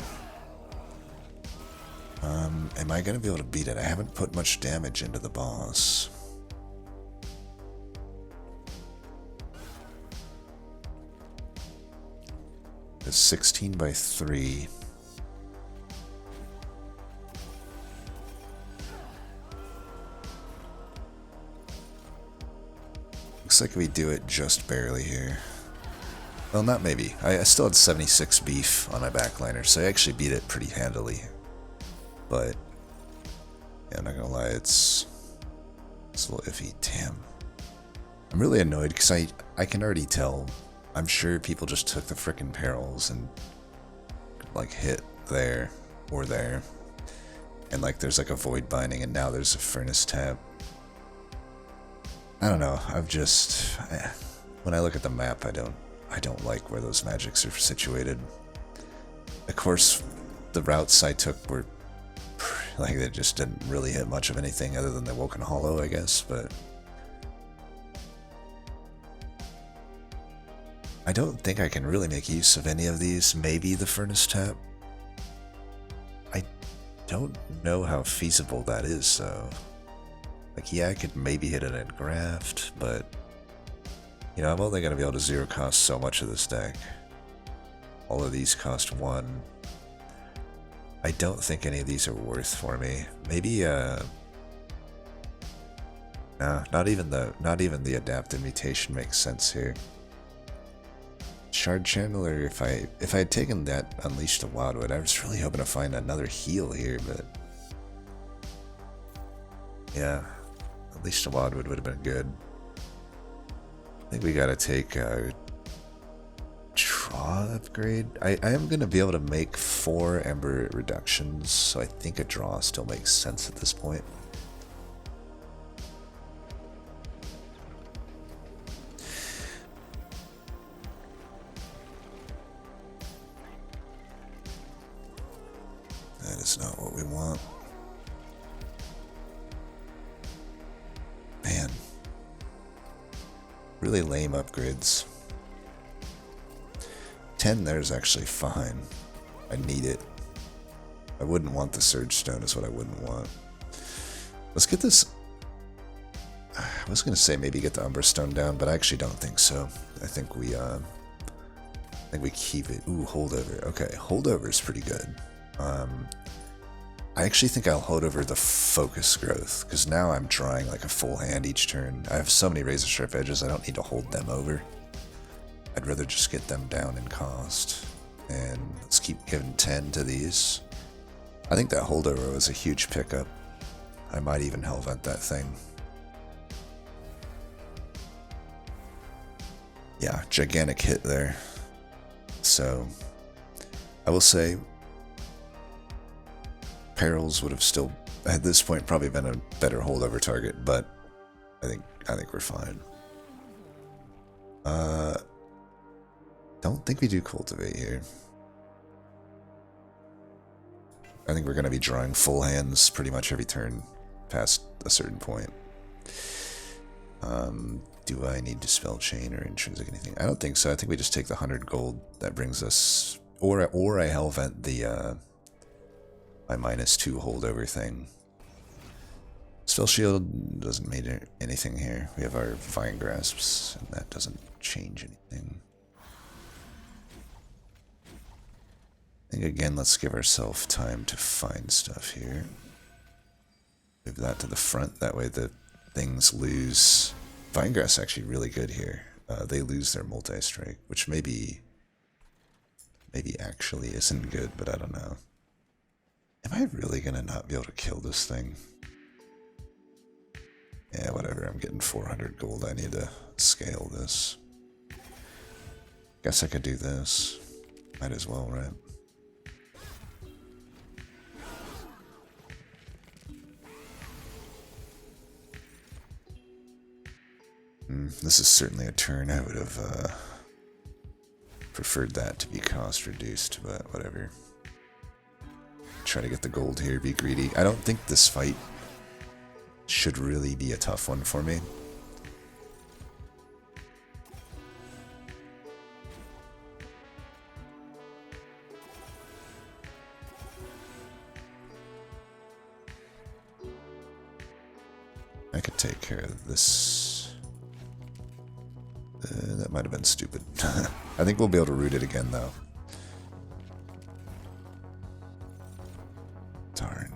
Am I going to be able to beat it? I haven't put much damage into the boss. It's 16 by 3. Looks like we do it just barely here. Well, not maybe. I still had 76 beef on my backliner, so I actually beat it pretty handily. But, yeah, I'm not gonna lie, it's a little iffy. Damn. I'm really annoyed because I can already tell. I'm sure people just took the frickin' perils and, like, hit there or there. And, like, there's, like, a void binding, and now there's a furnace tap. I don't know. When I look at the map, I don't like where those magics are situated. Of course, the routes I took were like they just didn't really hit much of anything other than the Woken Hollow, I guess, but I don't think I can really make use of any of these. Maybe the Furnace Tap. I don't know how feasible that is, though. Like, yeah, I could maybe hit it in Graft, but you know, I'm only going to be able to zero cost so much of this deck. All of these cost 1. I don't think any of these are worth for me. Maybe, no, not even the adapted mutation makes sense here. Shard Channeler, if I had taken that Unleash the Wildwood, I was really hoping to find another heal here, but yeah, Unleash the Wildwood would have been good. I think we gotta take a draw upgrade. I am gonna be able to make 4 Ember reductions, so I think a draw still makes sense at this point. That is not what we want. Man. Really lame upgrades. 10 there is actually fine. I need it. I wouldn't want the Surge Stone is what I wouldn't want. Let's get this... I was going to say maybe get the Umbra Stone down, but I actually don't think so. I think we keep it. Ooh, Holdover. Okay, Holdover is pretty good. I actually think I'll hold over the focus growth, because now I'm drawing like a full hand each turn. I have so many razor sharp edges, I don't need to hold them over. I'd rather just get them down in cost. And let's keep giving 10 to these. I think that holdover was a huge pickup. I might even hellvent that thing. Yeah, gigantic hit there. So, I will say, Perils would have still, at this point, probably been a better holdover target, but I think we're fine. Don't think we do Cultivate here. I think we're going to be drawing full hands pretty much every turn past a certain point. Do I need to spell chain or intrinsic anything? I don't think so. I think we just take the 100 gold. That brings us, or I hellvent the my -2 holdover thing. Spell shield doesn't mean anything here. We have our Vine Grasps, and that doesn't change anything. I think again, let's give ourselves time to find stuff here. Move that to the front. That way the things lose. Vinegrass actually really good here. They lose their multi-strike, which maybe actually isn't good, but I don't know. Am I really gonna not be able to kill this thing? Yeah, whatever. I'm getting 400 gold. I need to scale this. Guess I could do this. Might as well, right? This is certainly a turn I would have preferred that to be cost reduced, but whatever. Try to get the gold here, be greedy. I don't think this fight should really be a tough one for me. I could take care of this. That might have been stupid. I think we'll be able to root it again, though. Darn.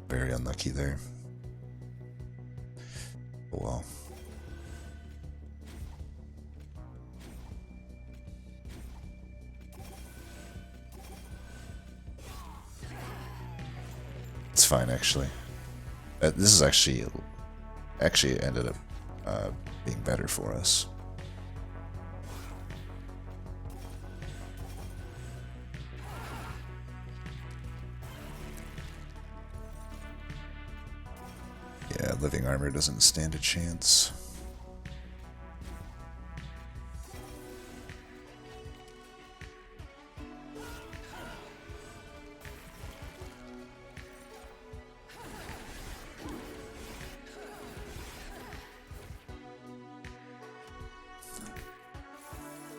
Very unlucky there. Oh well. It's fine, actually. This is actually ended up being better for us. Yeah, living armor doesn't stand a chance.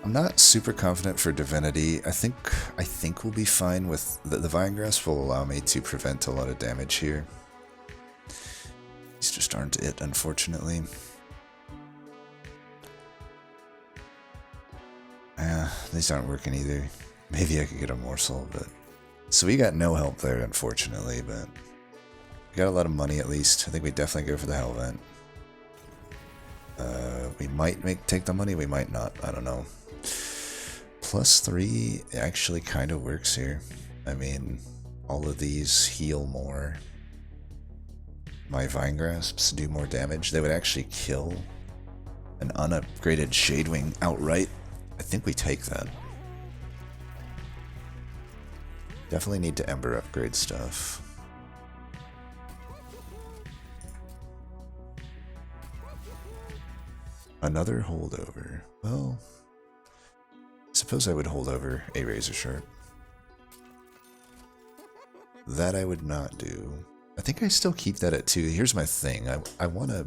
I'm not super confident for Divinity. I think we'll be fine with the Vine Grasp will allow me to prevent a lot of damage here. These just aren't it, unfortunately. These aren't working either. Maybe I could get a morsel, but... So we got no help there, unfortunately, but... We got a lot of money, at least. I think we definitely go for the Hellvent. We might take the money, we might not. I don't know. +3 actually kind of works here. I mean, all of these heal more. My Vine Grasps do more damage. They would actually kill an unupgraded Shadewing outright. I think we take that. Definitely need to Ember upgrade stuff. Another holdover. Well, I suppose I would hold over a Razor Sharp. That I would not do. I think I still keep that at 2. Here's my thing. I want to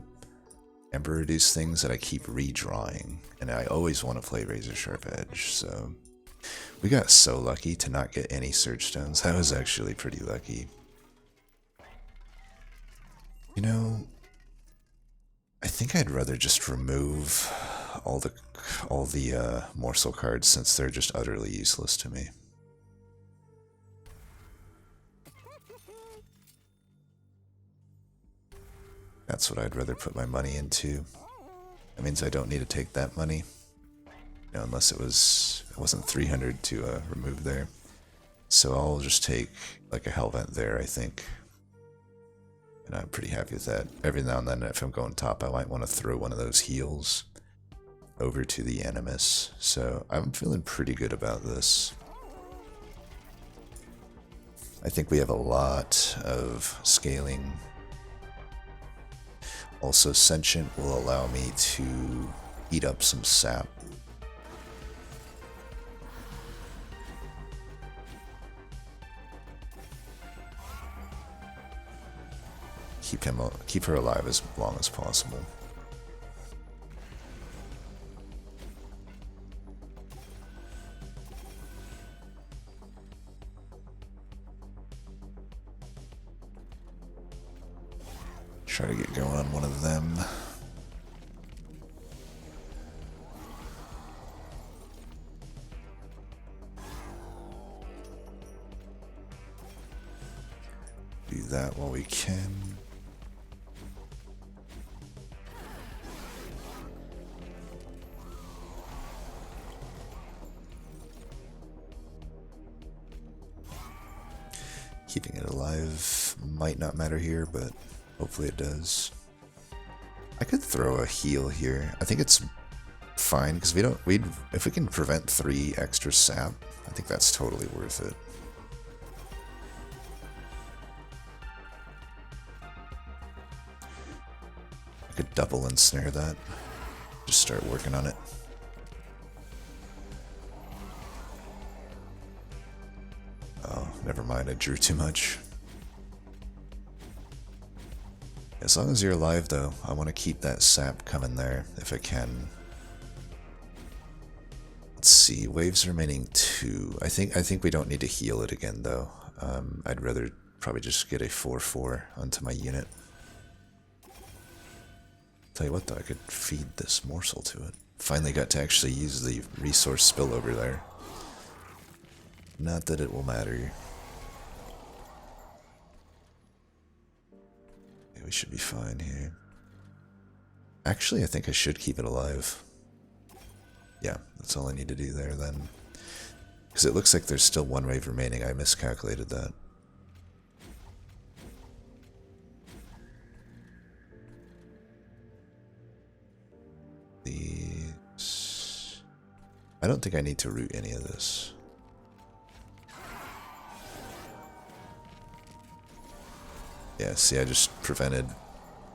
Ember reduce things that I keep redrawing, and I always want to play Razor Sharp Edge, so... We got so lucky to not get any Surge Stones. That was actually pretty lucky. You know, I think I'd rather just remove all the morsel cards since they're just utterly useless to me. That's what I'd rather put my money into. That means I don't need to take that money. You know, unless it wasn't 300 to remove there. So I'll just take like a hell vent there, I think. And I'm pretty happy with that. Every now and then, if I'm going top, I might want to throw one of those heals over to the Animus. So I'm feeling pretty good about this. I think we have a lot of scaling. Also, Sentient will allow me to eat up some sap. Keep her alive as long as possible. Try to get going on one of them. Do that while we can. Keeping it alive might not matter here, but hopefully it does. I could throw a heal here. I think it's fine because if we can prevent 3 extra sap, I think that's totally worth it. I could double ensnare that. Just start working on it. Oh, never mind, I drew too much. As long as you're alive, though, I want to keep that sap coming there, if I can. Let's see, waves remaining 2. I think we don't need to heal it again, though. I'd rather probably just get a 4/4 onto my unit. Tell you what, though, I could feed this morsel to it. Finally got to actually use the resource spillover there. Not that it will matter. We should be fine here. Actually, I think I should keep it alive. Yeah, that's all I need to do there then. Because it looks like there's still 1 wave remaining. I miscalculated that. These... I don't think I need to root any of this. Yeah, see, I just prevented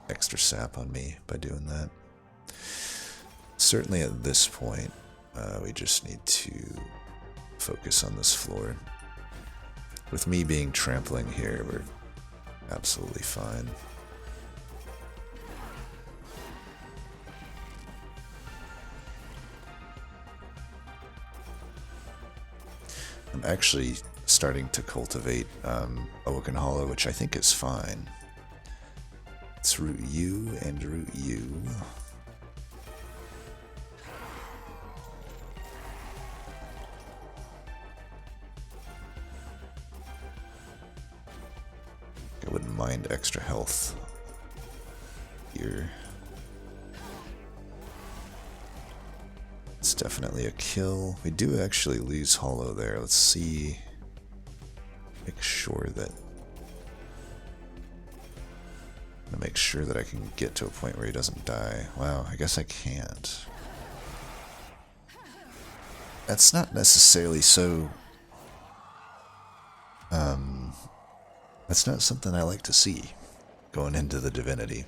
extra sap on me by doing that. Certainly at this point, we just need to focus on this floor. With me being trampling here, we're absolutely fine. I'm actually starting to cultivate Awoken Hollow, which I think is fine. Let's root you and root you. I wouldn't mind extra health here. It's definitely a kill. We do actually lose Hollow there. Let's see. Make sure that I can get to a point where he doesn't die. Wow, I guess I can't. That's not necessarily so... that's not something I like to see going into the Divinity.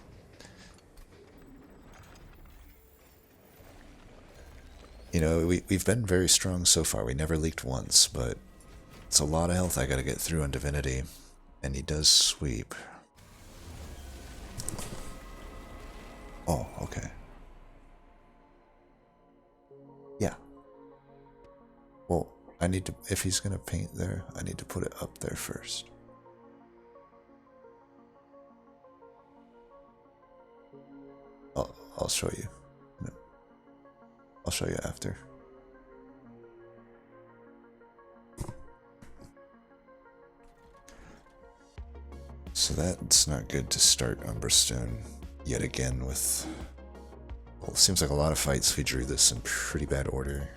You know, we've been very strong so far. We never leaked once, but it's a lot of health I gotta get through on Divinity. And he does sweep. Oh, okay. Yeah. Well, I need to, if he's gonna paint there, I need to put it up there first. I'll show you. No. I'll show you after. So that's not good to start Umberstone. yet again with... Well, it seems like a lot of fights we drew this in pretty bad order.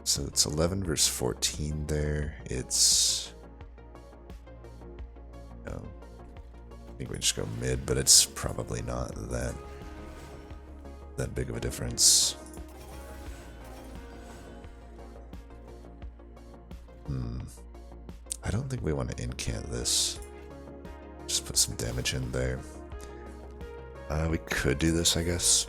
So it's 11 versus 14 there. It's... I think we just go mid, but it's probably not that big of a difference. I don't think we want to incant this. Just put some damage in there. We could do this, I guess.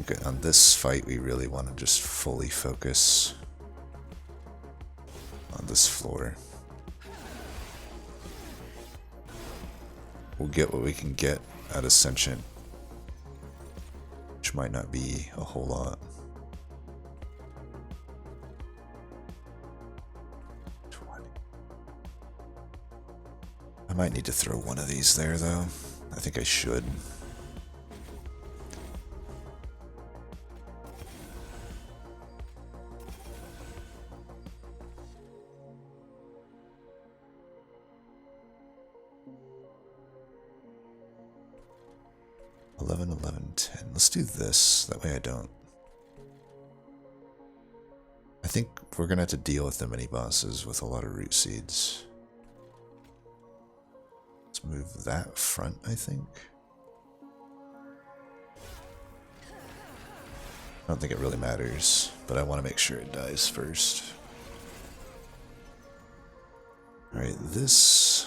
Okay, on this fight, we really want to just fully focus on this floor. We'll get what we can get out of Sentient, which might not be a whole lot. 20. I might need to throw one of these there, though. I think I should. Let's do this, that way I don't. I think we're gonna have to deal with the mini bosses with a lot of root seeds. Let's move that front, I think. I don't think it really matters, but I want to make sure it dies first. Alright, this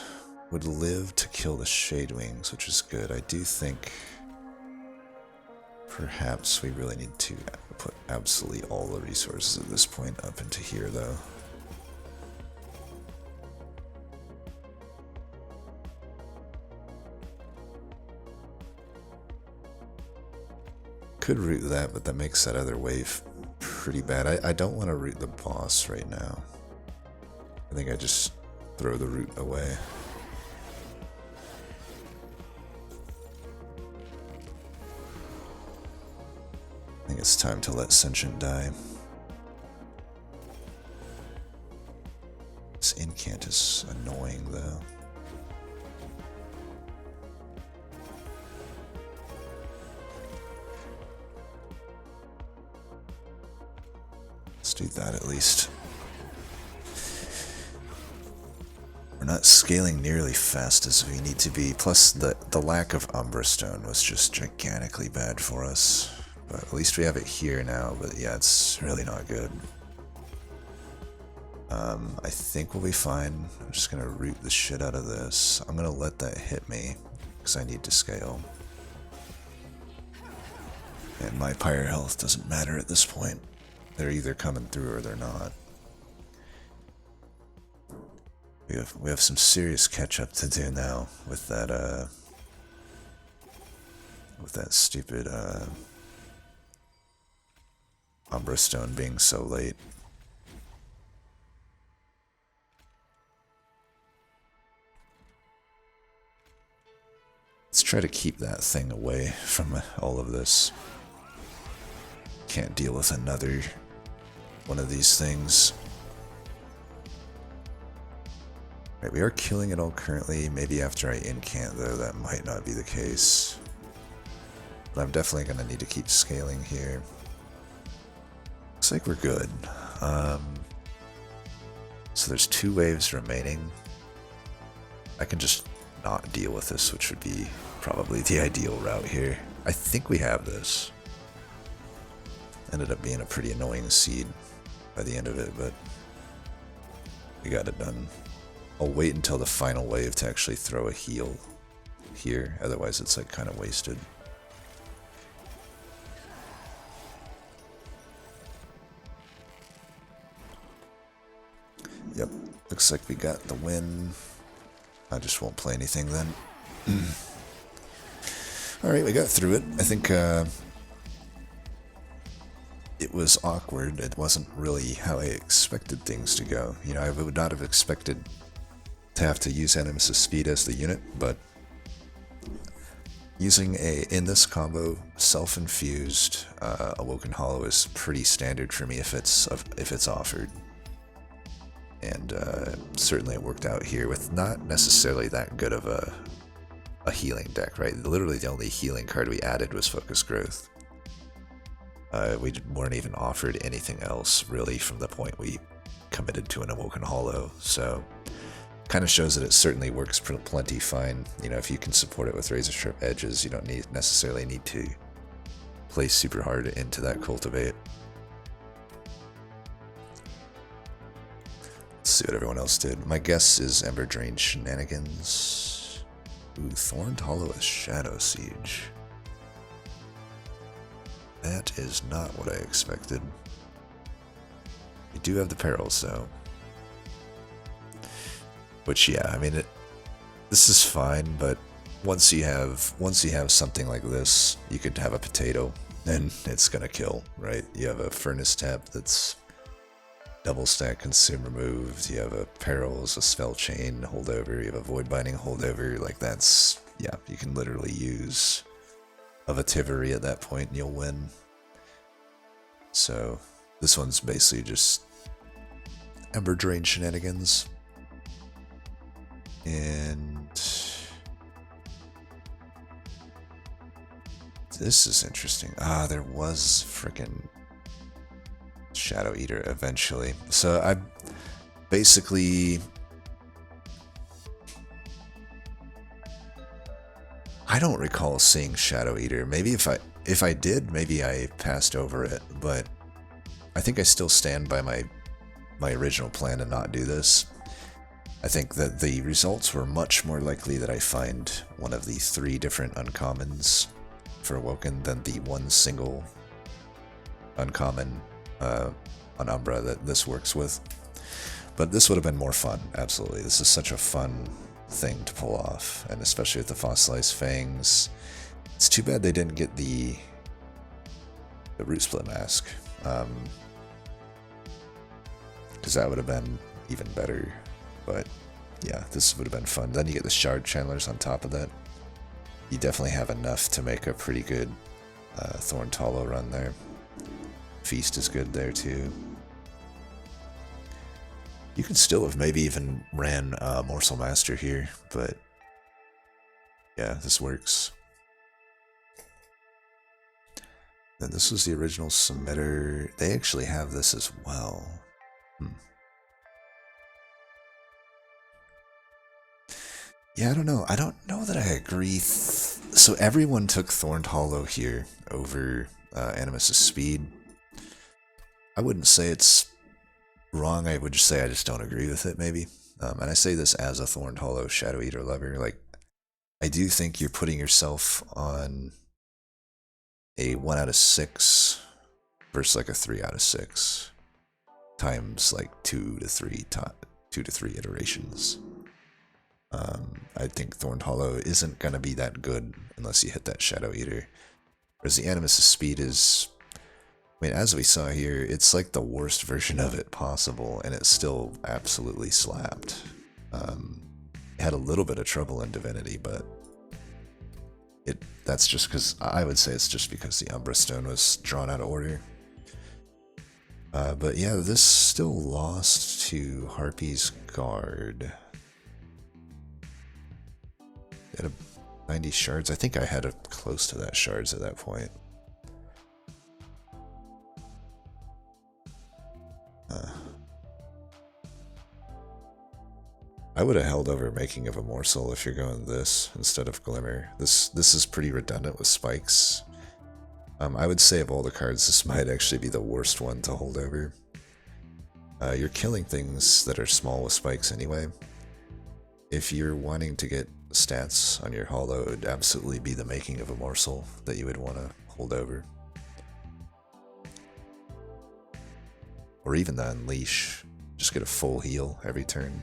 would live to kill the Shade Wings, which is good. I do think perhaps we really need to put absolutely all the resources at this point up into here, though. Could root that, but that makes that other wave pretty bad. I don't want to root the boss right now. I think I just throw the root away. I think it's time to let Sentient die. This incant is annoying, though. Let's do that at least. We're not scaling nearly fast as we need to be. Plus, the lack of Umbra Stone was just gigantically bad for us. But at least we have it here now, but yeah, it's really not good. I think we'll be fine. I'm just gonna root the shit out of this. I'm gonna let that hit me, because I need to scale. And my pyre health doesn't matter at this point. They're either coming through or they're not. We have some serious catch up to do now with that stupid Umbra Stone being so late. Let's try to keep that thing away from all of this. Can't deal with another one of these things. Right, we are killing it all currently. Maybe after I incant, though, that might not be the case. But I'm definitely going to need to keep scaling here. Looks like we're good. So there's 2 waves remaining. I can just not deal with this, which would be probably the ideal route here. I think we have this. Ended up being a pretty annoying seed by the end of it, but we got it done. I'll wait until the final wave to actually throw a heal here, otherwise it's like kind of wasted. Yep, looks like we got the win. I just won't play anything then. Alright, we got through it. I think it was awkward. It wasn't really how I expected things to go. You know, I would not have expected to have to use Animus' speed as the unit, but Using in this combo, self-infused Awoken Hollow is pretty standard for me if it's offered. And certainly it worked out here with not necessarily that good of a healing deck, right? Literally the only healing card we added was Focus Growth. We weren't even offered anything else really from the point we committed to an Awoken Hollow, so kind of shows that it certainly works plenty fine. You know, if you can support it with razor sharp edges, you don't necessarily need to play super hard into that Cultivate. Let's see what everyone else did. My guess is Ember Drain Shenanigans. Ooh, Thorned Hollow with Shadow Siege. That is not what I expected. We do have the perils though. Which, yeah, I mean, this is fine, but once you have something like this, you could have a potato, and it's gonna kill, right? You have a Furnace Tap that's double stack consume removed. You have a Perils, a Spell Chain holdover. You have a Void Binding holdover. Like that's, yeah, you can literally use a Vetivery at that point, and you'll win. So this one's basically just Ember Drain Shenanigans. And this is interesting. Ah, there was frickin' Shadow Eater eventually. So I basically, I don't recall seeing Shadow Eater. Maybe if I did, maybe I passed over it, but I think I still stand by my original plan to not do this. I think that the results were much more likely that I find one of the 3 different uncommons for Awoken than the one single uncommon on Umbra that this works with. But this would have been more fun, absolutely. This is such a fun thing to pull off, and especially with the Fossilized Fangs. It's too bad they didn't get the Root Split Mask, because that would have been even better. But yeah, this would have been fun. Then you get the Shard Channelers on top of that. You definitely have enough to make a pretty good Thorn Hollow run there. Feast is good there too. You could still have maybe even ran Morsel Master here, but yeah, this works. Then this was the original submitter. They actually have this as well. Yeah, I don't know. I don't know that I agree. So everyone took Thorned Hollow here over Animus' Speed. I wouldn't say it's wrong. I would just say I just don't agree with it, maybe. And I say this as a Thorned Hollow Shadow Eater lover. Like, I do think you're putting yourself on a 1 out of 6 versus like a 3 out of 6 times like 2 to 3 iterations. I think Thorned Hollow isn't going to be that good unless you hit that Shadow Eater. Whereas the Animus' Speed is, I mean, as we saw here, it's like the worst version of it possible, and it still absolutely slapped. It had a little bit of trouble in Divinity, but that's just because, I would say it's just because the Umbra Stone was drawn out of order. But yeah, this still lost to Harpy's Guard. At 90 shards. I think I had close to that shards at that point. I would have held over Making of a Morsel if you're going this instead of Glimmer. This is pretty redundant with spikes. I would say of all the cards, this might actually be the worst one to hold over. You're killing things that are small with spikes anyway. If you're wanting to get stats on your Hollow, it would absolutely be the Making of a Morsel that you would want to hold over. Or even the Unleash. Just get a full heal every turn.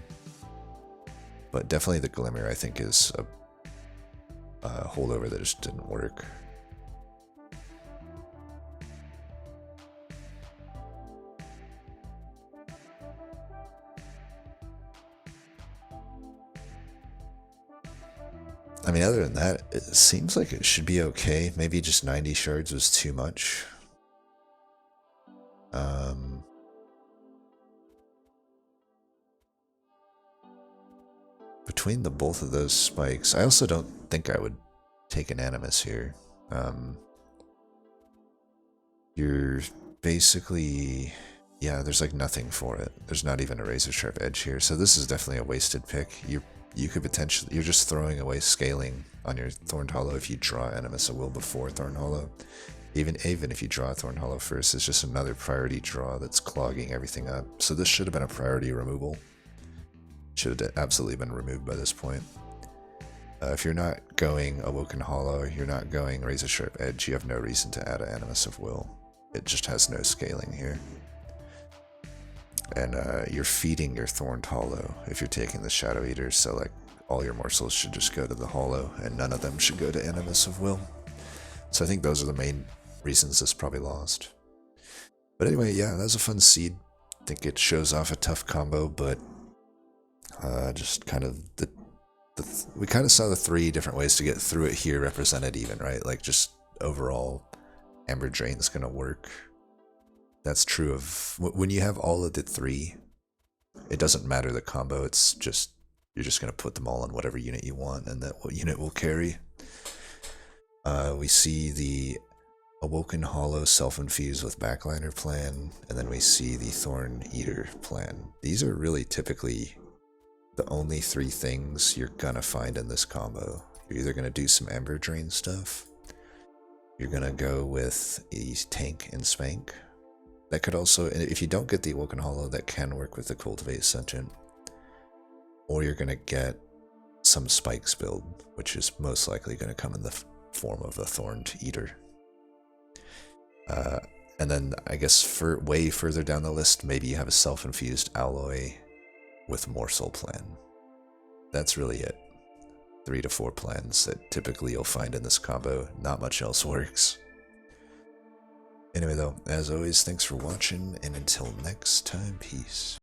But definitely the Glimmer, I think, is a holdover that just didn't work. I I mean, other than that, it seems like it should be okay. Maybe just 90 shards was too much. Between the both of those spikes, I also don't think I would take an Animus here. You're basically, yeah, there's like nothing for it. There's not even a razor sharp edge here, so this is definitely a wasted pick. You could potentially, you're just throwing away scaling on your Thorned Hollow if you draw Animus of Will before Thorn Hollow. Even if you draw Thorn Hollow first, it's just another priority draw that's clogging everything up. So this should have been a priority removal. Should have absolutely been removed by this point. If you're not going Awoken Hollow, you're not going Razor Sharp Edge, you have no reason to add an Animus of Will. It just has no scaling here. And you're feeding your Thorned Hollow if you're taking the Shadow Eater, so like all your morsels should just go to the Hollow, and none of them should go to Animus of Will. So I think those are the main reasons this probably lost. But anyway, yeah, that was a fun seed. I think it shows off a tough combo, but just kind of we kind of saw the 3 different ways to get through it here represented even, right? Like just overall, Amber Drain's gonna work. That's true of when you have all of the 3. It doesn't matter the combo. It's just you're just gonna put them all on whatever unit you want, and that unit will carry. We see the Awoken Hollow self-infused with Backliner plan, and then we see the Thorn Eater plan. These are really typically the only 3 things you're gonna find in this combo. You're either gonna do some Amber Drain stuff, you're gonna go with a tank and spank. That could also, if you don't get the Awoken Hollow, that can work with the Cultivate Sentient. Or you're gonna get some spikes build, which is most likely gonna come in the form of the Thorned Eater. And then I guess for way further down the list, maybe you have a self-infused alloy with morsel plan. That's really it. 3 to 4 plans that typically you'll find in this combo. Not much else works. Anyway though, as always, thanks for watching, and until next time, peace.